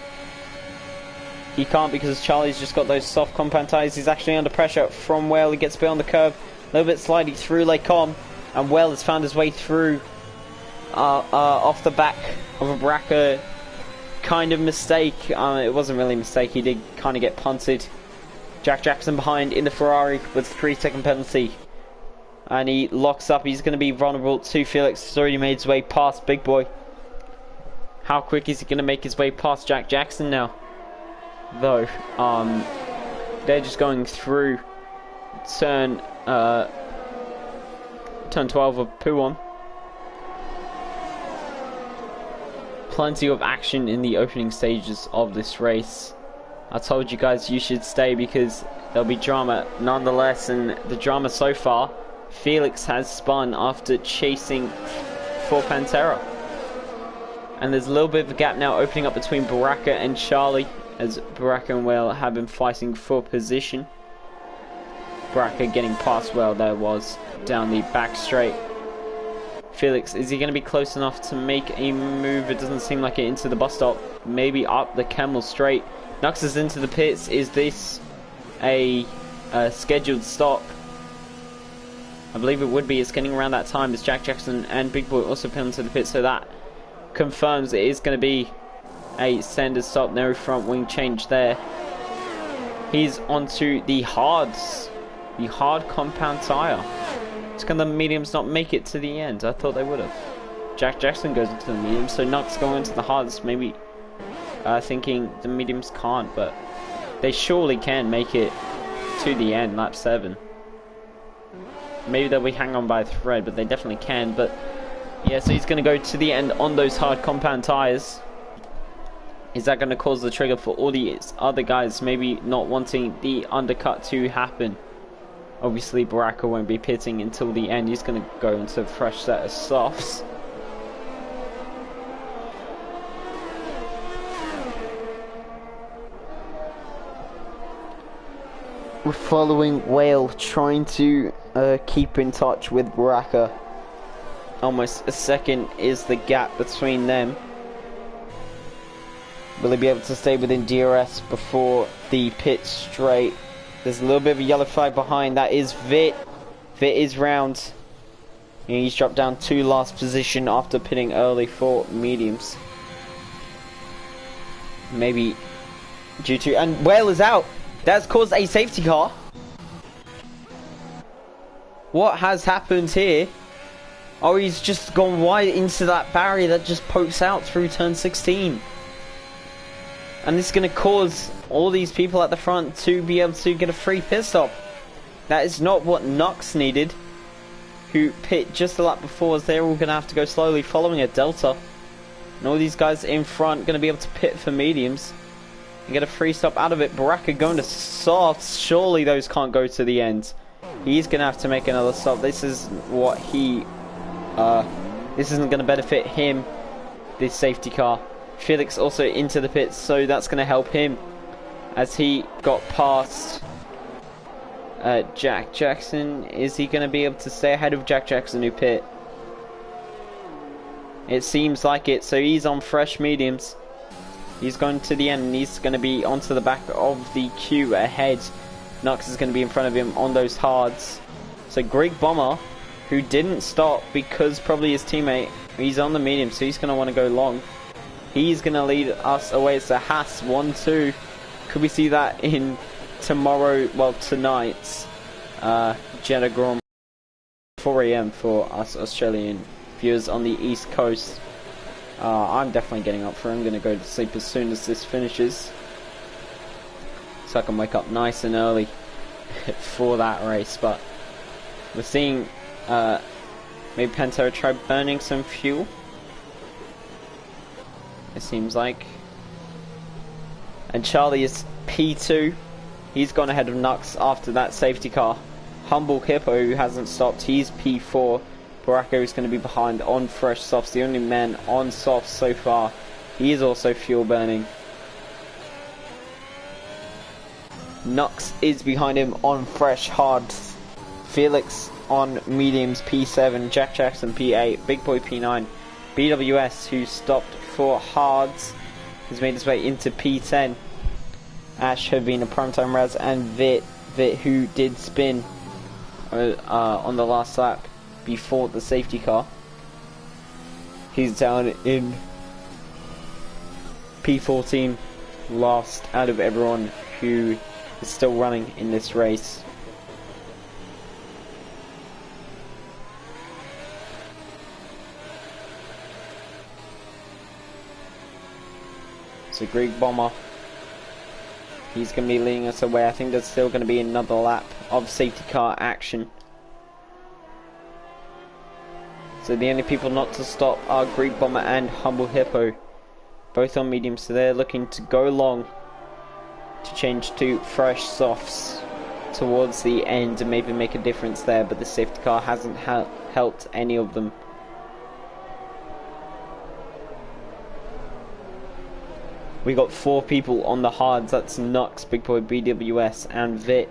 He can't because Charlie's just got those soft compound tires. He's actually under pressure from Whale. He gets beyond the curve. A little bit sliding through Lecom. And Whale has found his way through off the back of a Baraka kind of mistake. It wasn't really a mistake. He did kind of get punted. Jack Jackson behind in the Ferrari with 3-second penalty. And he locks up. He's going to be vulnerable to Felix. He's already made his way past Big Boy. How quick is he going to make his way past Jack Jackson now? Though, they're just going through turn 12 of Puon. Plenty of action in the opening stages of this race. I told you guys you should stay because there'll be drama nonetheless, and the drama so far, Felix has spun after chasing for Pantera. And there's a little bit of a gap now opening up between Baraka and Charlie, as Baraka and Whale have been fighting for position. Baraka getting past Whale, there was, down the back straight. Felix, is he going to be close enough to make a move? It doesn't seem like it into the bus stop. Maybe up the Camel straight. Nux is into the pits. Is this a scheduled stop? I believe it would be. It's getting around that time as Jack Jackson and Big Boy also peel into the pit, so that confirms it is going to be a standard stop. No front wing change there. He's onto the hards. The hard compound tire. It's going the mediums not make it to the end? I thought they would have. Jack Jackson goes into the mediums, so Nux going into the hards, maybe thinking the mediums can't, but they surely can make it to the end, lap 7. Maybe they'll be hang on by a thread, but they definitely can. But yeah, so he's going to go to the end on those hard compound tires. Is that going to cause the trigger for all these other guys maybe not wanting the undercut to happen? Obviously Baraka won't be pitting until the end. He's going to go into a fresh set of softs. We're following Whale, trying to keep in touch with Baraka. Almost a second is the gap between them. Will he be able to stay within DRS before the pit straight? There's a little bit of a yellow flag behind. That is Vit. Vit is round. And he's dropped down to last position after pitting early for mediums. Maybe due to... And Whale is out. That's caused a safety car. What has happened here? Oh, he's just gone wide into that barrier that just pokes out through turn 16. And this is going to cause all these people at the front to be able to get a free pit stop. That is not what Nux needed, who pit just a lap before, as they're all going to have to go slowly following a Delta. And all these guys in front going to be able to pit for mediums and get a free stop out of it. Baraka going to softs. Surely those can't go to the end. He's going to have to make another stop. This is what he... this isn't going to benefit him, this safety car. Felix also into the pits, so that's going to help him as he got past Jack Jackson. Is he going to be able to stay ahead of Jack Jackson who pit? It seems like it, so he's on fresh mediums. He's going to the end and he's going to be onto the back of the queue ahead. Nux is going to be in front of him on those hards. So Greek Bomber, who didn't stop because probably his teammate, he's on the medium, so he's going to want to go long. He's going to lead us away. It's a Haas 1-2. Could we see that in tonight's Jeddah Grand 4 AM for us Australian viewers on the East Coast? I'm definitely getting up for it. I'm going to go to sleep as soon as this finishes, so I can wake up nice and early for that race. But we're seeing maybe Pantera try burning some fuel, it seems like. And Charlie is P2. He's gone ahead of Nux after that safety car. Humble Hippo, who hasn't stopped, he's P4. Baraka is going to be behind on fresh softs, the only man on softs so far. He is also fuel burning. Nux is behind him on fresh hards. Felix on mediums P7, Jack Jackson P8, Big Boy P9. BWS, who stopped for hards, has made his way into P10. Ash, Havina, Primetime Raz, and Vit, who did spin on the last lap before the safety car. He's down in P14, last out of everyone who is still running in this race. So Greek Bomber, he's going to be leading us away. I think there's still going to be another lap of safety car action. So the only people not to stop are Greek Bomber and Humble Hippo, both on medium, so they're looking to go long to change to fresh softs towards the end and maybe make a difference there, but the safety car hasn't helped any of them. We got 4 people on the hards. That's Nux, Big Boy, BWS, and Vit,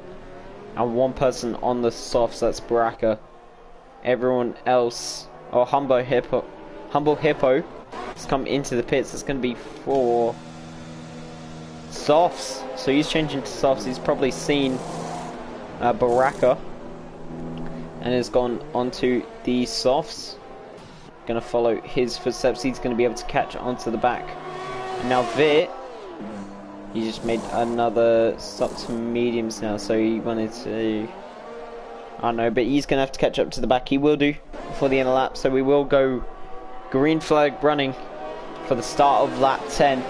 and 1 person on the softs. That's Baraka. Everyone else, or Humble Hippo, has come into the pits. It's going to be 4 softs. So he's changing to softs. He's probably seen Baraka and has gone onto the softs. Going to follow his footsteps. He's going to be able to catch onto the back. Now Vit, he just made another stop to mediums now, so he wanted to, I don't know, but he's going to have to catch up to the back. He will do before the end of the lap, so we will go green flag running for the start of lap 10.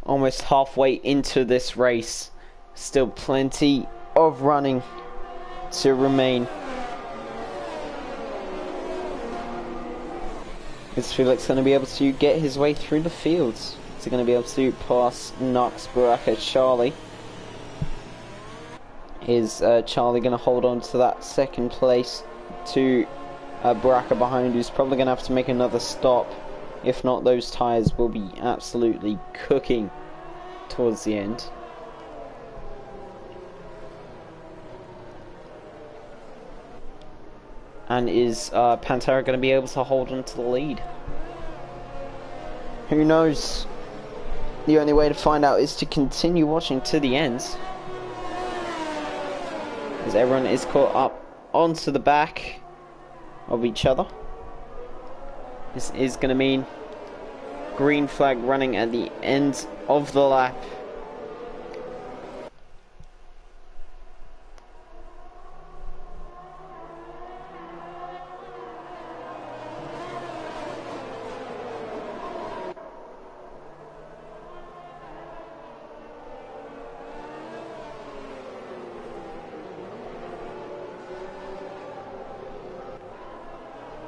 Almost halfway into this race, still plenty of running to remain. Is Felix going to be able to get his way through the fields? Is he going to be able to pass Nux, Baraka, Charlie? Is Charlie going to hold on to that second place to Baraka behind, who's probably going to have to make another stop? If not, those tyres will be absolutely cooking towards the end. And is Pantera going to be able to hold on to the lead? Who knows? The only way to find out is to continue watching to the end, as everyone is caught up onto the back of each other. This is going to mean green flag running at the end of the lap.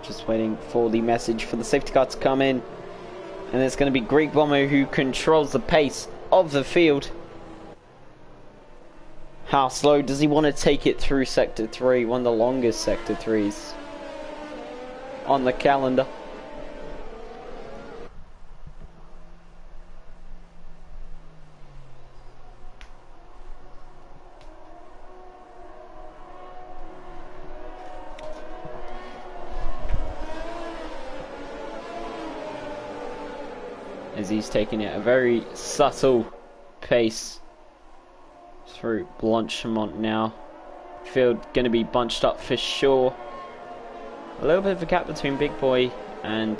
Just waiting for the message for the safety car to come in. And it's going to be Greek Bomber who controls the pace of the field. How slow does he want to take it through Sector 3? One of the longest Sector 3s on the calendar. As he's taking it a very subtle pace through Blanchemont now. Field going to be bunched up for sure. A little bit of a gap between Big Boy and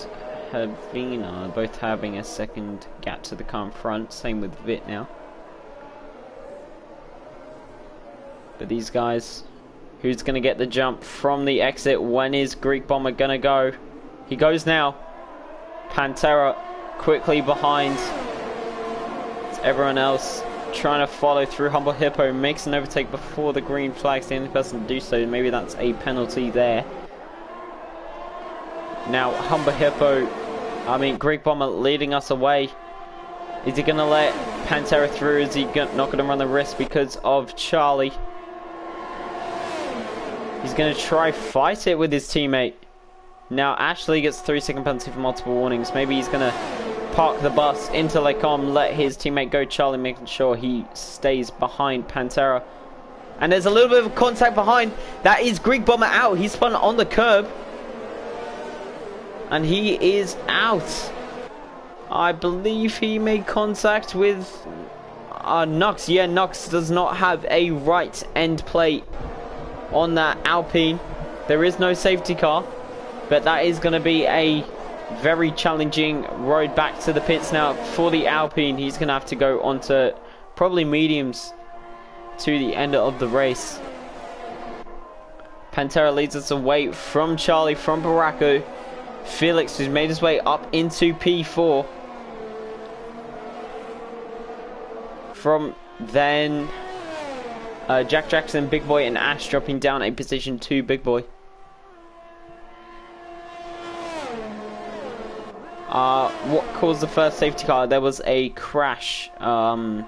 Havina, both having a second gap to the car in front. Same with Vit now. But these guys, who's going to get the jump from the exit? When is Greek Bomber going to go? He goes now. Pantera quickly behind. It's everyone else trying to follow through. Humble Hippo makes an overtake before the green flag's the only person to do so. Maybe that's a penalty there. Now Humble Hippo, Greek Bomber leading us away. Is he going to let Pantera through? Is he not going to run the risk because of Charlie? He's going to try fight it with his teammate. Now Ashley gets 3-second penalty for multiple warnings. Maybe he's going to park the bus into Lecom, let his teammate go. Charlie making sure he stays behind Pantera. And there's a little bit of contact behind. That is Greek Bomber out. He spun on the curb. And he is out. I believe he made contact with Nux. Yeah, Nux does not have a right end plate on that Alpine. There is no safety car. But that is going to be a very challenging road back to the pits now for the Alpine. He's going to have to go onto probably mediums to the end of the race. Pantera leads us away from Charlie, from Baracco. Felix, who's made his way up into P4. From then, Jack Jackson, Big Boy, and Ash dropping down a position to Big Boy. What caused the first safety car? There was a crash out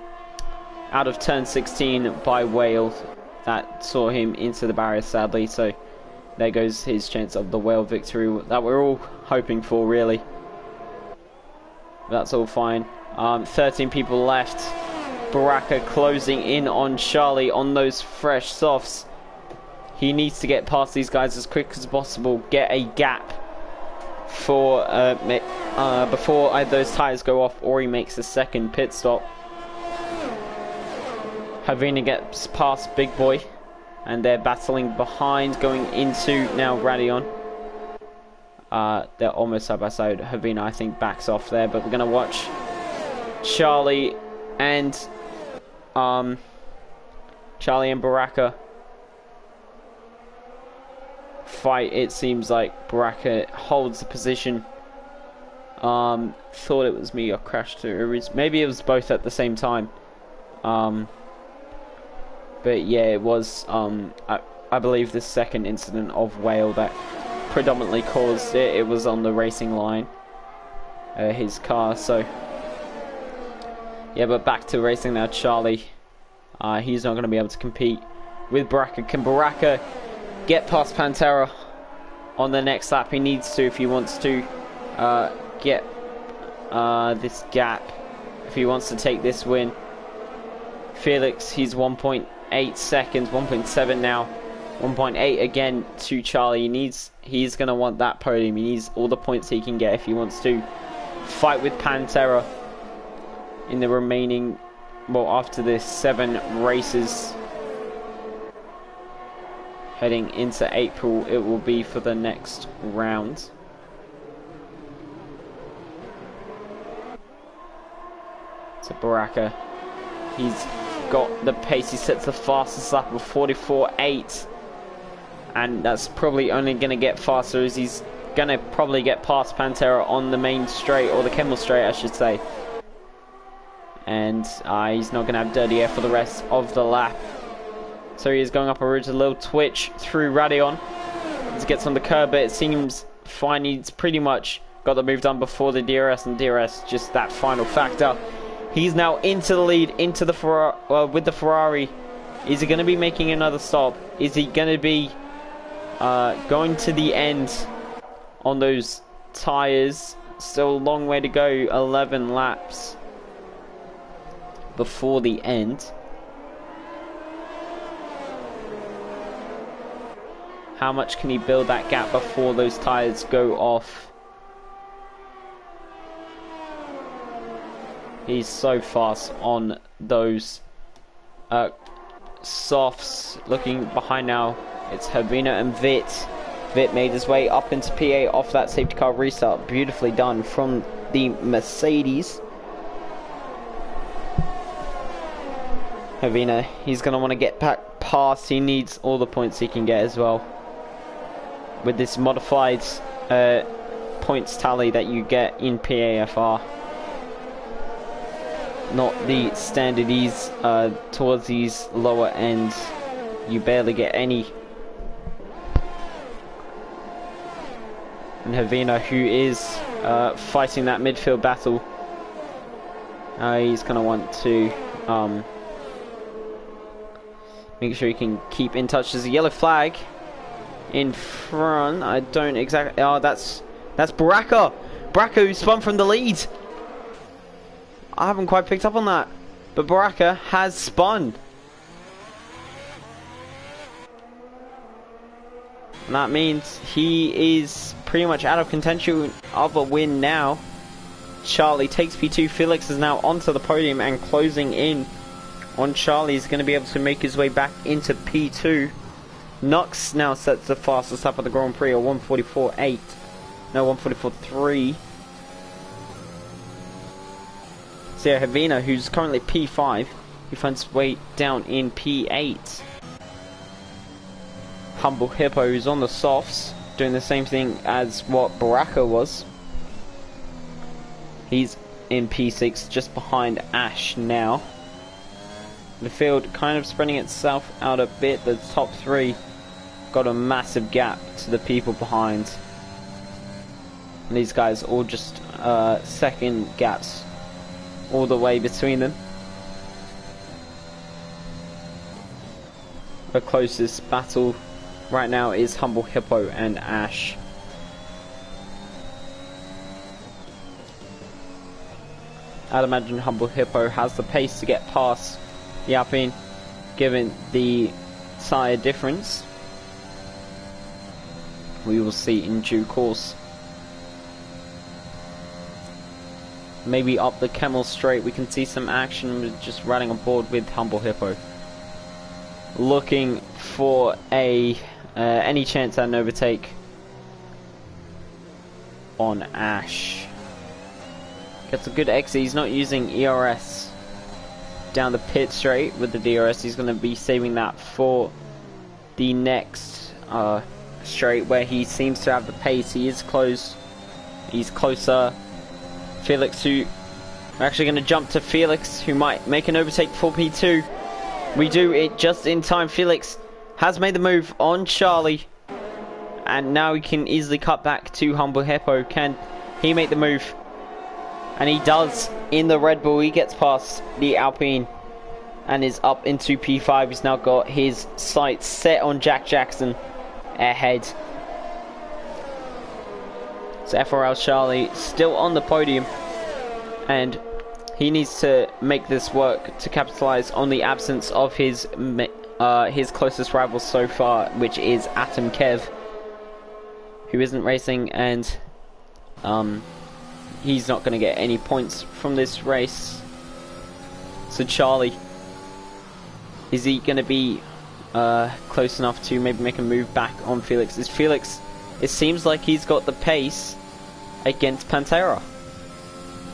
of turn 16 by Whale that saw him into the barrier, sadly. So there goes his chance of the Whale victory that we're all hoping for, really. That's all fine. 13 people left. Baraka closing in on Charlie on those fresh softs. He needs to get past these guys as quick as possible. Get a gap for before either those tires go off or he makes a second pit stop. Havina gets past Big Boy and they're battling behind, going into now Radion. They're almost side by side. Havina, I think, backs off there, but we're gonna watch Charlie and Baraka fight. It seems like Baraka holds the position. Thought it was me or crashed through. Maybe it was both at the same time. But yeah, it was I believe the second incident of Whale that predominantly caused it. It was on the racing line, his car. So yeah, but back to racing now. Charlie, he's not going to be able to compete with Baraka. Can Baraka get past Pantera on the next lap? He needs to if he wants to get this gap, if he wants to take this win. Felix, he's 1.8 seconds, 1.7 now, 1.8 again to Charlie. He's going to want that podium. He needs all the points he can get if he wants to fight with Pantera in the remaining, well, after this 7 races. Heading into April, it will be for the next round. So Baraka, he's got the pace. He sets the fastest lap of 44.8, and that's probably only going to get faster as he's going to probably get past Pantera on the main straight, or the Kemmel straight I should say, and he's not going to have dirty air for the rest of the lap. So he is going up a ridge, a little twitch through Radion. He gets on the curb, but it seems fine. He's pretty much got the move done before the DRS, and DRS just that final factor. He's now into the lead, into the with the Ferrari. Is he going to be making another stop? Is he going to be going to the end on those tyres? Still a long way to go, 11 laps before the end. How much can he build that gap before those tyres go off? He's so fast on those softs. Looking behind now, it's Havina and Vit. Vit made his way up into PA off that safety car restart. Beautifully done from the Mercedes. Havina, he's going to want to get back past. He needs all the points he can get as well. With this modified points tally that you get in PAFR. Not the standard ease towards these lower ends. You barely get any. And Havina, who is fighting that midfield battle, he's going to want to make sure he can keep in touch. There's a yellow flag in front. I don't exactly. Oh, that's Baraka. Baraka who spun from the lead. I haven't quite picked up on that, but Baraka has spun. And that means he is pretty much out of contention of a win now. Charlie takes P2. Felix is now onto the podium and closing in on Charlie. Is going to be able to make his way back into P2. Nux now sets the fastest lap of the Grand Prix, a 1:44.8. No, 1:44.3. So yeah, Havina, who's currently P5, he finds his way down in P8. Humble Hippo, who's on the softs, doing the same thing as what Baraka was. He's in P6, just behind Ash now. The field kind of spreading itself out a bit. The top three got a massive gap to the people behind. And these guys all just second gaps all the way between them. The closest battle right now is Humble Hippo and Ash. I'd imagine Humble Hippo has the pace to get past the Alpine, given the tyre difference. We will see in due course. Maybe up the Camel Straight we can see some action with just running on board with Humble Hippo. Looking for a any chance at an overtake on Ash. Gets a good exit. He's not using ERS down the pit straight with the DRS. He's going to be saving that for the next straight where he seems to have the pace. He is close. He's closer. Felix, who we're actually going to jump to Felix, who might make an overtake for P2. We do it just in time. Felix has made the move on Charlie, and now he can easily cut back to Humble Hippo. Can he make the move? And he does in the Red Bull. He gets past the Alpine and is up into P5. He's now got his sights set on Jack Jackson ahead. So FRL Charlie still on the podium, and he needs to make this work to capitalize on the absence of his closest rival so far, which is Atom Kev, who isn't racing, and he's not going to get any points from this race. So Charlie, is he going to be close enough to maybe make a move back on Felix? Is Felix, it seems like he's got the pace against Pantera.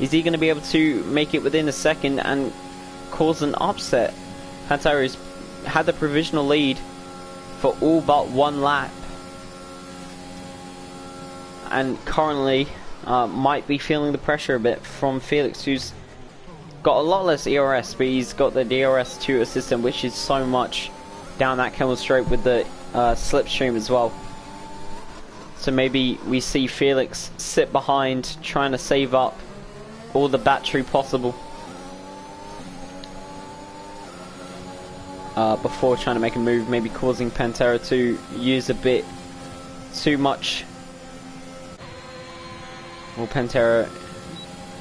Is he going to be able to make it within a second and cause an upset? Pantera's had the provisional lead for all but one lap, and currently might be feeling the pressure a bit from Felix, who's got a lot less ERS, but he's got the DRS to assist him, which is so much down that Camel Straight with the slipstream as well. So maybe we see Felix sit behind, trying to save up all the battery possible before trying to make a move, maybe causing Pantera to use a bit too much. Will Pantera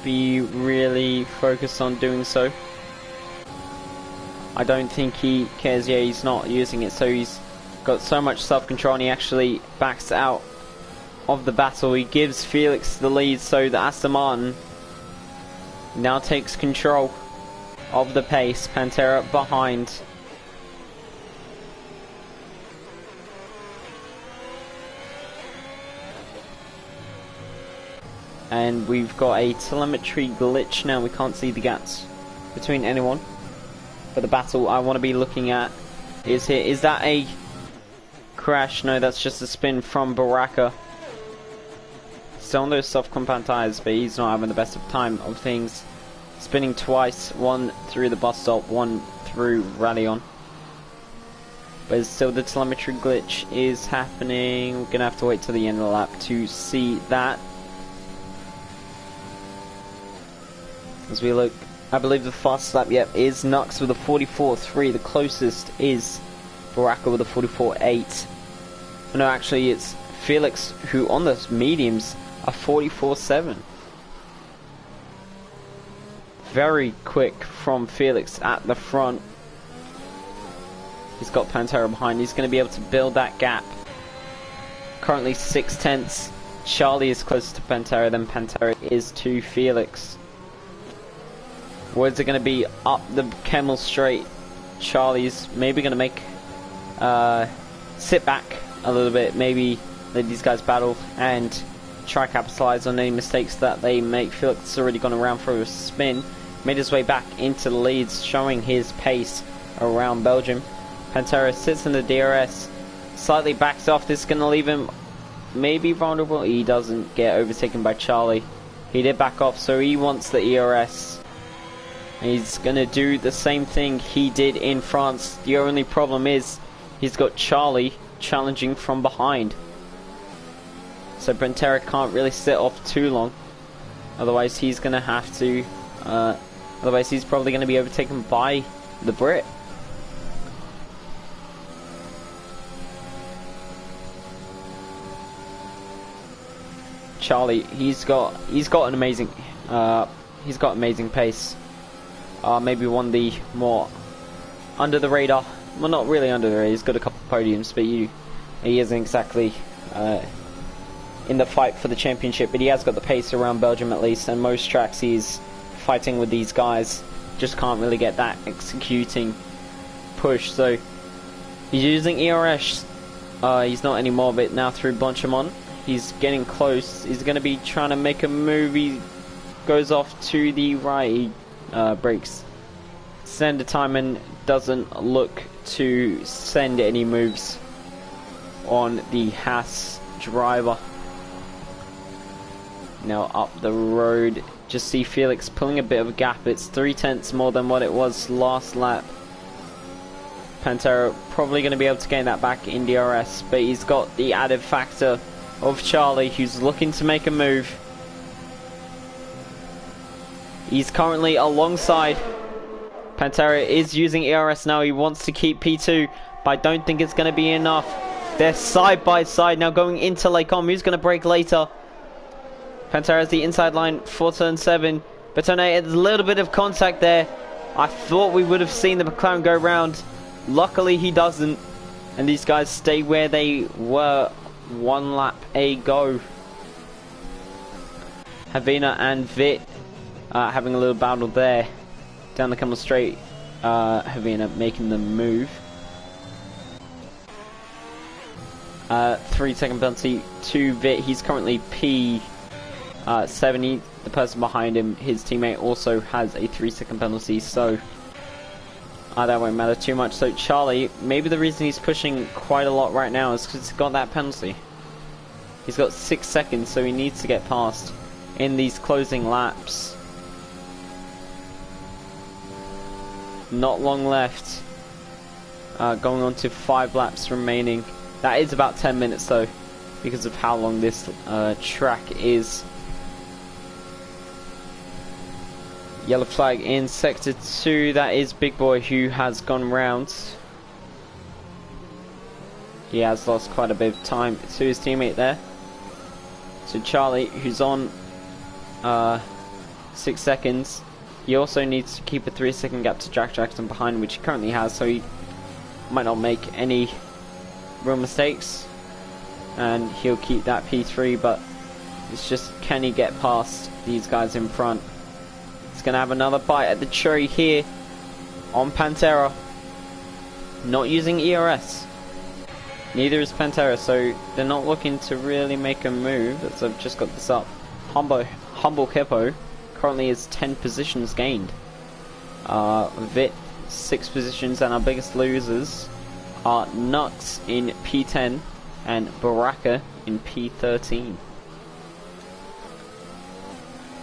be really focused on doing so? I don't think he cares. Yeah, he's not using it, so he's got so much self-control and he actually backs out of the battle. He gives Felix the lead, so the Aston Martin now takes control of the pace. Pantera behind. And we've got a telemetry glitch now. We can't see the gaps between anyone. But the battle I want to be looking at is here. Is that a crash? No, that's just a spin from Baraka. Still on those soft compound tires, but he's not having the best of time of things. Spinning twice, one through the bus stop, one through Rallion. But still the telemetry glitch is happening. We're going to have to wait till the end of the lap to see that. As we look, I believe the fastest lap yet is Nux with a 44.3. The closest is Baraka with a 44.8. No, actually it's Felix who on the mediums are 44.7. Very quick from Felix at the front. He's got Pantera behind. He's going to be able to build that gap. Currently 6/10. Charlie is closer to Pantera than Pantera is to Felix. Where's it going to be up the Kemmel straight? Charlie's maybe going to make sit back a little bit, maybe let these guys battle and try capitalize on any mistakes that they make. Felix has already gone around for a spin, made his way back into the leads, showing his pace around Belgium. Pantera sits in the DRS, slightly backs off. This is going to leave him maybe vulnerable. He doesn't get overtaken by Charlie. He did back off, so he wants the ERS. He's going to do the same thing he did in France. The only problem is he's got Charlie challenging from behind. So Pantera can't really sit off too long. Otherwise he's going to have to... otherwise he's probably going to be overtaken by the Brit. Charlie, he's got an amazing... he's got amazing pace. Maybe one of the more under the radar. Well, not really under the radar. He's got a couple of podiums, but he isn't exactly in the fight for the championship. But he has got the pace around Belgium at least, and most tracks he's fighting with these guys. Just can't really get that executing push. So he's using ERS. He's not anymore, but now through Bonchemont. He's getting close. He's going to be trying to make a move. He goes off to the right. He breaks sender time and doesn't look to send any moves on the Haas driver. Now up the road, just see Felix pulling a bit of a gap. It's 3/10 more than what it was last lap. Pantera probably going to be able to gain that back in DRS, but he's got the added factor of Charlie, who's looking to make a move. He's currently alongside. Pantera is using ERS now. He wants to keep P2, but I don't think it's going to be enough. They're side by side now going into Lake On. Who's going to break later? Pantera has the inside line for turn 7. Bertone, there's a little bit of contact there. I thought we would have seen the McLaren go round. Luckily he doesn't. And these guys stay where they were. One lap ago. Havina and Vit having a little battle there. Down the Kemmel straight. Havina making the move. 3-second penalty to Vit. He's currently P70. The person behind him, his teammate, also has a 3-second penalty, so that won't matter too much. So Charlie, maybe the reason he's pushing quite a lot right now is because he's got that penalty. He's got 6 seconds, so he needs to get past in these closing laps. Not long left. Going on to 5 laps remaining. That is about 10 minutes though, because of how long this track is. Yellow flag in sector 2. That is Big Boy, who has gone round. He has lost quite a bit of time to his teammate there. So Charlie, who's on 6 seconds. He also needs to keep a 3-second gap to Jack Jackson behind, which he currently has, so he might not make any real mistakes. And he'll keep that P3, but it's just, can he get past these guys in front? He's going to have another bite at the cherry here on Pantera. Not using ERS. Neither is Pantera, so they're not looking to really make a move, as I've just got this up. Humble Hippo currently is 10 positions gained. Vit 6 positions, and our biggest losers are Nux in P10 and Baraka in P13.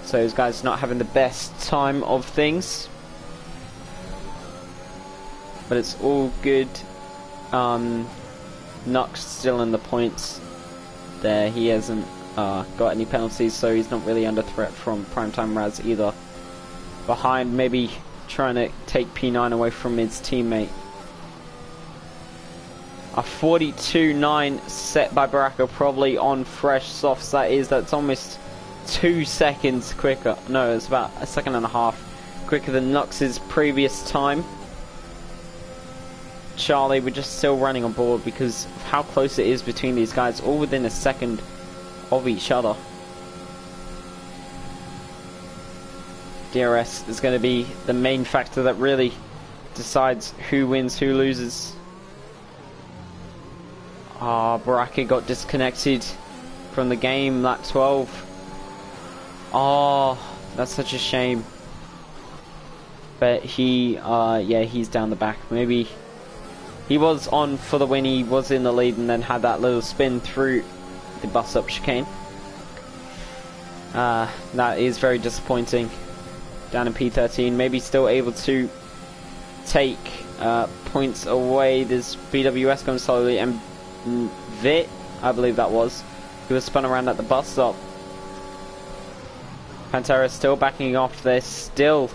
So those guys not having the best time of things, but it's all good. Nux still in the points there. He hasn't got any penalties, so he's not really under threat from Primetime Raz either. Behind, maybe trying to take P9 away from his teammate. A 42.9 set by Baraka, probably on fresh softs. That's almost 2 seconds quicker. No, it's about a second and a half quicker than Nux's previous time. Charlie, we're just still running on board because of how close it is between these guys, all within a second of each other. DRS is going to be the main factor that really decides who wins, who loses. Baraka got disconnected from the game, lap 12. That's such a shame. But he, yeah, he's down the back. Maybe he was on for the win, he was in the lead, and then had that little spin through the bus up chicane. That is very disappointing. Down in P13, maybe still able to take points away. There's BWS going slowly, and Vit, I believe that was, who was spun around at the bus stop. Pantera still backing off. There's still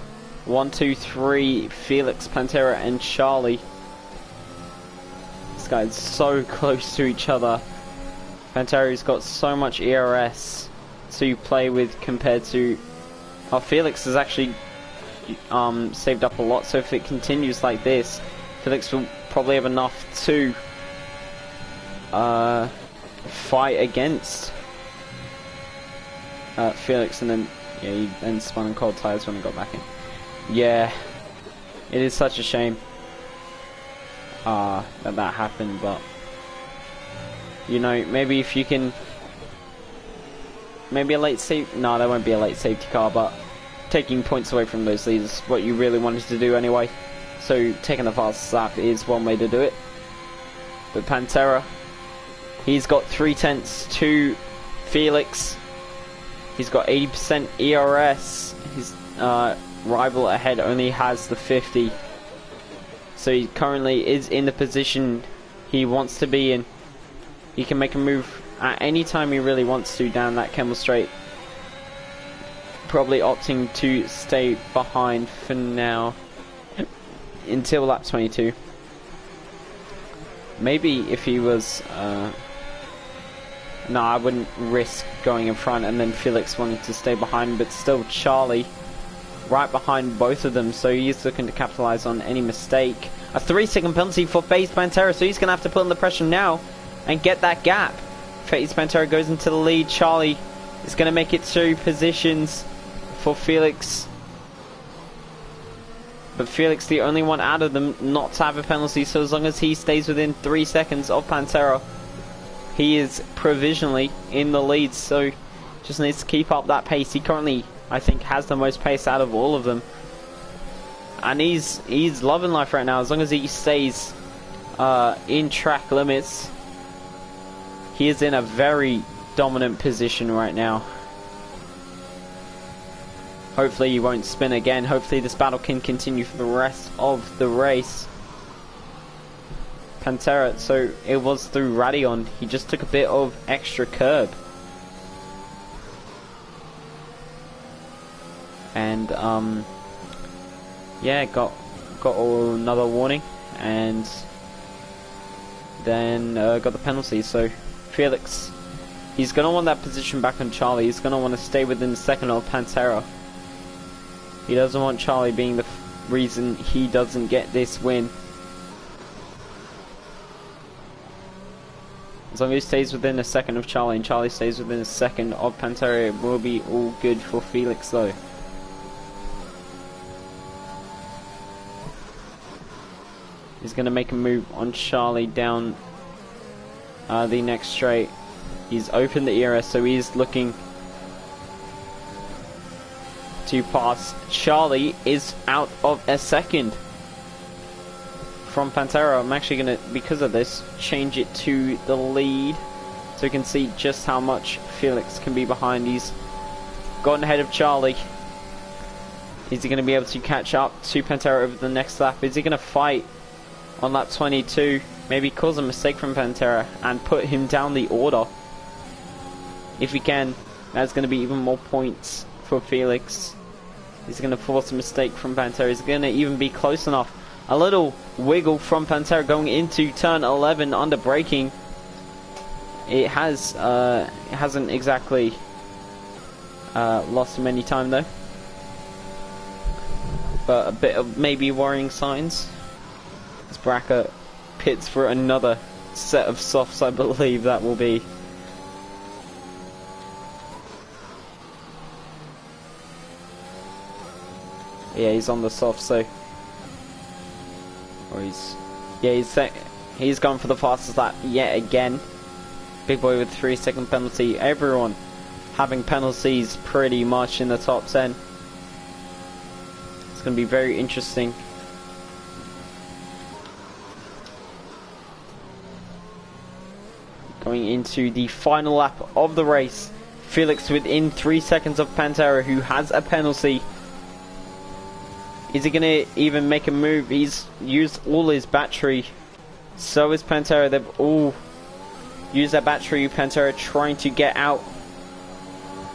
1, 2, 3 Felix, Pantera, and Charlie. These guys so close to each other. Pantera's got so much ERS to play with compared to... Felix has actually saved up a lot, so if it continues like this, Felix will probably have enough to fight against Felix, and then yeah, he then spun on cold tires when he got back in. Yeah, it is such a shame that happened, but you know, maybe if you can, maybe a late safety. No, there won't be a late safety car, but taking points away from those leaders is what you really wanted to do anyway. So taking the fast lap is one way to do it. But Pantera, he's got 3/10 to Felix. He's got 80% ERS. His rival ahead only has the 50. So he currently is in the position he wants to be in. He can make a move at any time he really wants to down that Kemmel Straight. Probably opting to stay behind for now until lap 22. Maybe if he was... no, I wouldn't risk going in front and then Felix wanting to stay behind, but still Charlie right behind both of them, so he's looking to capitalize on any mistake. A 3-second penalty for FaZe Pantera, so he's going to have to put on the pressure now and get that gap. FaZe Pantera goes into the lead. Charlie is going to make it 2 positions for Felix, but Felix the only one out of them not to have a penalty, so as long as he stays within 3 seconds of Pantera, he is provisionally in the lead. So just needs to keep up that pace. He currently, I think, has the most pace out of all of them, and he's loving life right now. As long as he stays in track limits, he is in a very dominant position right now. Hopefully he won't spin again. Hopefully this battle can continue for the rest of the race. Pantera, so it was through Radion. He just took a bit of extra curb. And yeah, got another warning, and then got the penalty. So Felix, he's gonna want that position back on Charlie. He's gonna want to stay within the second of Pantera. He doesn't want Charlie being the reason he doesn't get this win. As long as he stays within a second of Charlie and Charlie stays within a second of Pantera, it will be all good for Felix though. He's going to make a move on Charlie down the next straight. He's opened the ERS, so he's looking to pass. Charlie is out of a second from Pantera. I'm actually going to, because of this, change it to the lead so you can see just how much Felix can be behind. He's gotten ahead of Charlie. Is he going to be able to catch up to Pantera over the next lap? Is he going to fight on lap 22, maybe cause a mistake from Pantera and put him down the order? If he can, that's going to be even more points for Felix. He's going to force a mistake from Pantera. He's going to even be close enough. A little wiggle from Pantera going into turn 11 under braking. It hasn't exactly lost him any time though, but a bit of maybe worrying signs. As Bracker pits for another set of softs, I believe that will be. Yeah, he's on the soft, so. Or he's gone for the fastest lap yet again. Big boy with 3-second penalty. Everyone having penalties pretty much in the top 10. It's going to be very interesting. Going into the final lap of the race, Felix within 3 seconds of Pantera, who has a penalty. Is he going to even make a move? He's used all his battery. So is Pantera. They've all used their battery. Pantera trying to get out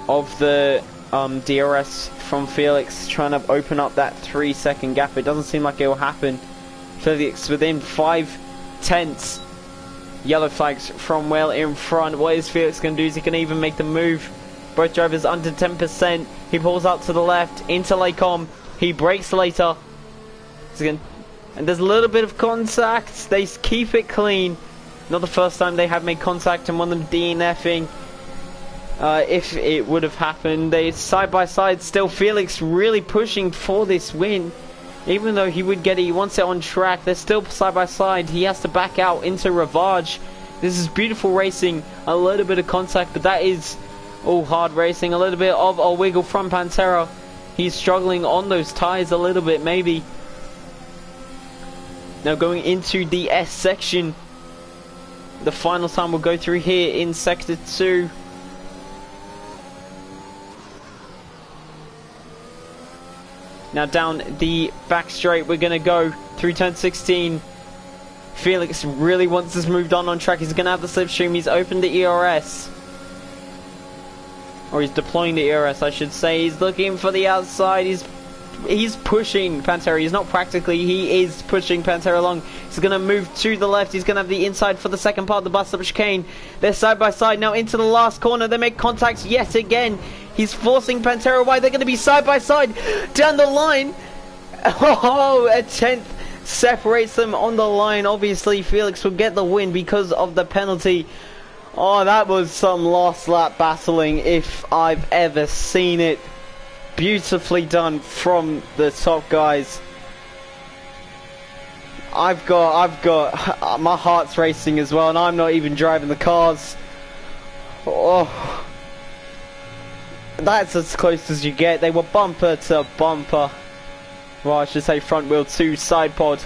of the DRS from Felix, trying to open up that 3-second gap. It doesn't seem like it will happen. Felix within 5/10. Yellow flags from well in front. What is Felix going to do? Is he going to even make the move? Both drivers under 10%. He pulls out to the left into Lacombe. He brakes later. And there's a little bit of contact. They keep it clean. Not the first time they have made contact and one of them DNFing. If it would have happened, they side by side still. Felix really pushing for this win. Even though he wants it on track, they're still side by side. He has to back out into Ravage. This is beautiful racing. A little bit of contact, but that is all hard racing. A little bit of a wiggle from Pantera. He's struggling on those tyres a little bit, maybe. Now going into the S section. The final time we'll go through here in Sector 2. Now down the back straight, we're going to go through turn 16. Felix really wants this moved on track. He's going to have the slipstream. He's opened the ERS. Or he's deploying the ERS, I should say. He's looking for the outside. He's pushing Pantera. He's not practically. He is pushing Pantera along. He's going to move to the left. He's going to have the inside for the second part of the bus stop chicane. They're side by side now into the last corner. They make contact yet again. He's forcing Pantera away. They're going to be side by side down the line. Oh, a 10th separates them on the line. Obviously, Felix will get the win because of the penalty. Oh, that was some last lap battling if I've ever seen it. Beautifully done from the top guys. I've got my heart's racing as well, and I'm not even driving the cars. Oh. That's as close as you get. They were bumper to bumper. Well, I should say front wheel to side pod.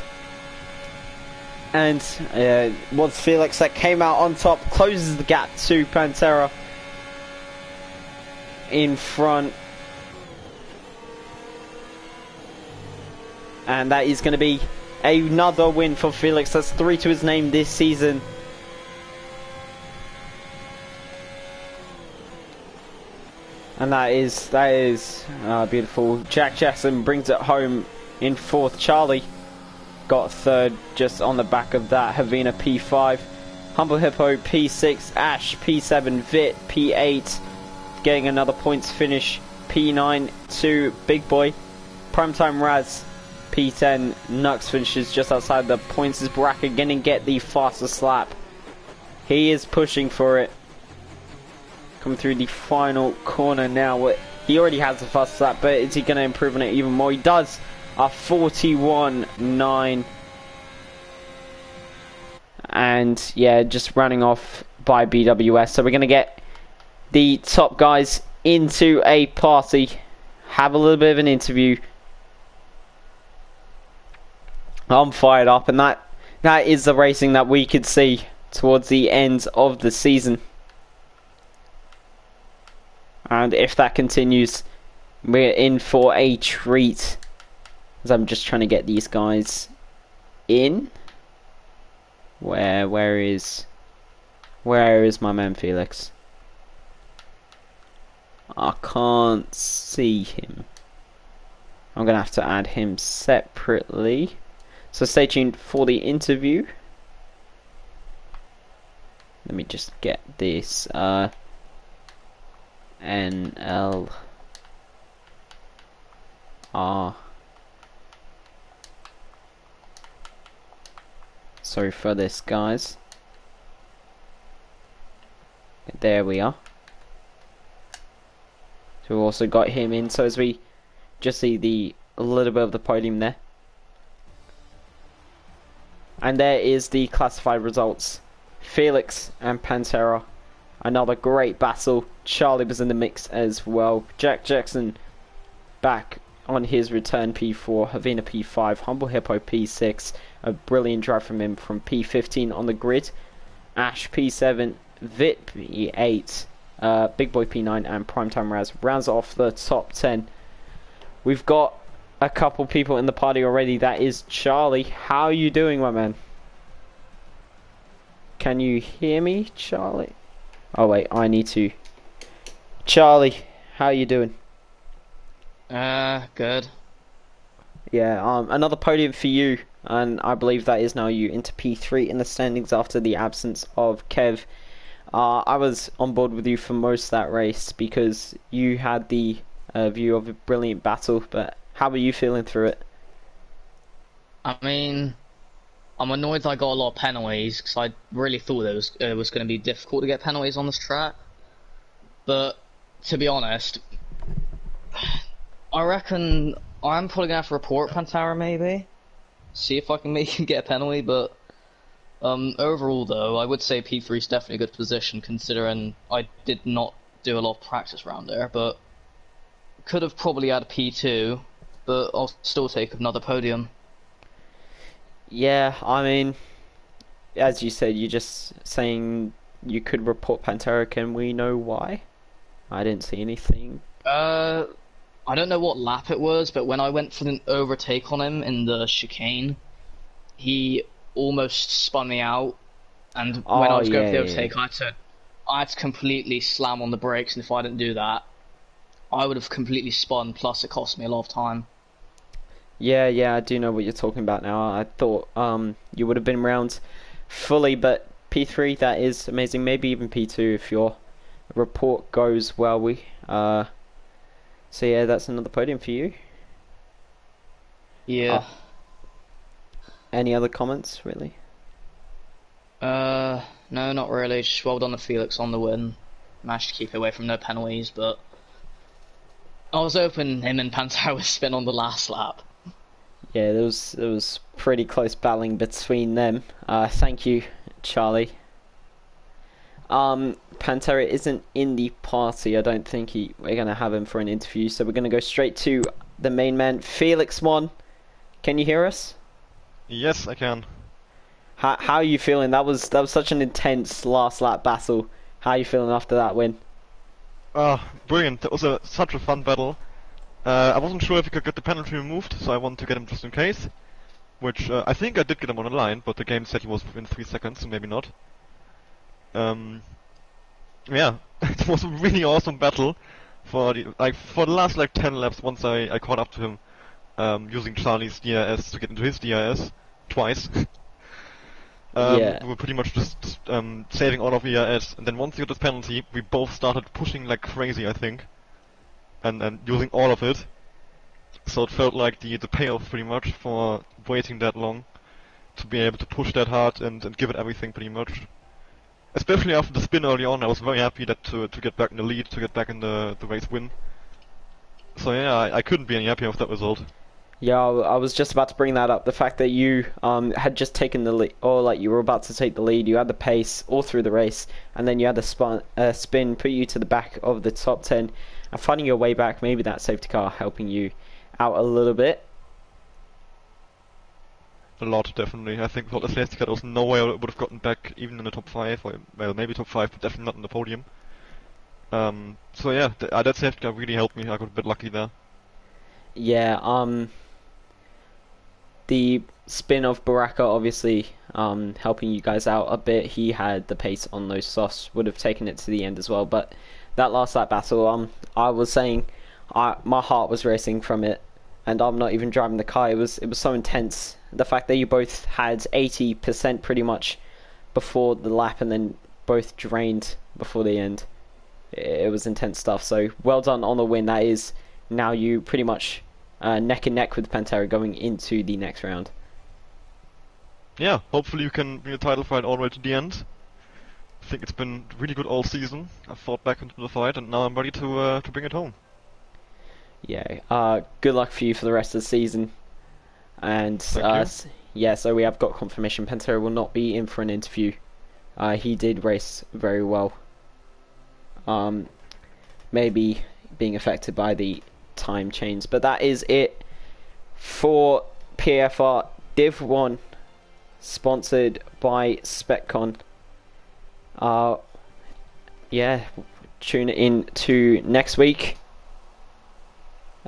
And was Felix that came out on top, closes the gap to Pantera in front. And that is going to be Another win for Felix. That's 3 to his name this season. And that is beautiful. Jack Jackson brings it home in 4th. Charlie got 3rd just on the back of that. Havina P5. Humble Hippo P6. Ash P7. Vit P8. Getting another points finish. P9 to Big Boy. Primetime Raz P10. Nux finishes just outside the points' bracket. Gonna get the fastest lap. He is pushing for it. Coming through the final corner now. He already has the fastest lap, but is he going to improve on it even more? He does. A 41.9. And yeah, just running off by BWS. So we're going to get the top guys into a party. Have a little bit of an interview. I'm fired up, and that is the racing that we could see towards the end of the season. And if that continues, we're in for a treat. As I'm just trying to get these guys in. Where is my man Felix? I can't see him. I'm gonna have to add him separately. So stay tuned for the interview. Let me just get this NLR. Sorry for this, guys. There we are. So we've also got him in, so as we just see a little bit of the podium there. And there is the classified results. Felix and Pantera. Another great battle. Charlie was in the mix as well. Jack Jackson back on his return P4. Havina P5. Humble Hippo P6. A brilliant drive from him from P15 on the grid. Ash P7. Vit P8. Big Boy P9 and Primetime Raz rounds off the top 10. We've got a couple people in the party already. That is Charlie. How are you doing, my man? Can you hear me, Charlie? Oh wait, I need to. Charlie, how are you doing?
Good.
Yeah, another podium for you, and I believe that is now you into P3 in the standings after the absence of Kev. I was on board with you for most of that race because you had the view of a brilliant battle, but how are you feeling through it?
I mean, I'm annoyed that I got a lot of penalties because I really thought it was going to be difficult to get penalties on this track. But to be honest, I reckon I'm probably going to have to report Pantera maybe. See if I can make him get a penalty, but overall though, I would say P3 is definitely a good position considering I did not do a lot of practice around there, but could have probably had a P2, but I'll still take another podium.
Yeah, I mean, as you said, you're just saying you could report Pantera. Can we know why? I didn't see anything.
I don't know what lap it was, but when I went for an overtake on him in the chicane, he almost spun me out, and when I was going for the overtake, I had to completely slam on the brakes, and if I didn't do that, I would have completely spun, plus it cost me a lot of time.
Yeah, I do know what you're talking about now. I thought you would have been around fully, but P3, that is amazing. Maybe even P2 if your report goes well. So yeah, that's another podium for you.
Yeah.
Any other comments, really?
No, not really. Just well done to Felix on the win. Managed to keep it away from no penalties, but I was hoping him and Pantera would spin on the last lap.
Yeah, there was pretty close battling between them. Thank you, Charlie. Pantera isn't in the party. I don't think we're gonna have him for an interview, so we're gonna go straight to the main man, Felix One. Can you hear us?
Yes, I can.
How are you feeling? That was such an intense last lap battle. How are you feeling after that win?
Brilliant. That was such a fun battle. I wasn't sure if he could get the penalty removed, so I wanted to get him just in case. which I think I did get him on the line, but the game said he was within 3 seconds, so maybe not. Yeah, it was a really awesome battle for the last like 10 laps. Once I caught up to him, using Charlie's DRS to get into his DRS twice.
Yeah.
We were pretty much just saving all of ERS, and then once he got this penalty, we both started pushing like crazy, I think, and using all of it. So it felt like the payoff pretty much for waiting that long to be able to push that hard and give it everything pretty much. Especially after the spin early on, I was very happy that to get back in the lead, to get back in the race win. So yeah, I couldn't be any happier with that result.
Yeah, I was just about to bring that up. The fact that you had just taken the lead, or like you were about to take the lead, you had the pace all through the race, and then you had the spin put you to the back of the top 10, and finding your way back, maybe that safety car helping you out a little bit.
A lot, definitely. I think without the safety car, there was no way I would have gotten back even in the top 5, or well, maybe top 5, but definitely not in the podium. So yeah, that safety car really helped me. I got a bit lucky there.
Yeah, the spin of Baraka obviously helping you guys out a bit. He had the pace on those softs, would have taken it to the end as well. But that last lap battle, I was saying, my heart was racing from it, and I'm not even driving the car. It was so intense. The fact that you both had 80% pretty much before the lap, and then both drained before the end. It was intense stuff. So well done on the win. That is now you pretty much neck and neck with Pantera going into the next round.
Yeah, hopefully you can bring the title fight all the way to the end. I think it's been really good all season. I fought back into the fight, and now I'm ready to bring it home.
Yeah. Good luck for you for the rest of the season. And yeah, so we have got confirmation Pantera will not be in for an interview. He did race very well. Maybe being affected by the time change, but that is it for PAFR Div 1, sponsored by SpecCon. Yeah, tune in to next week.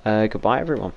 Goodbye everyone.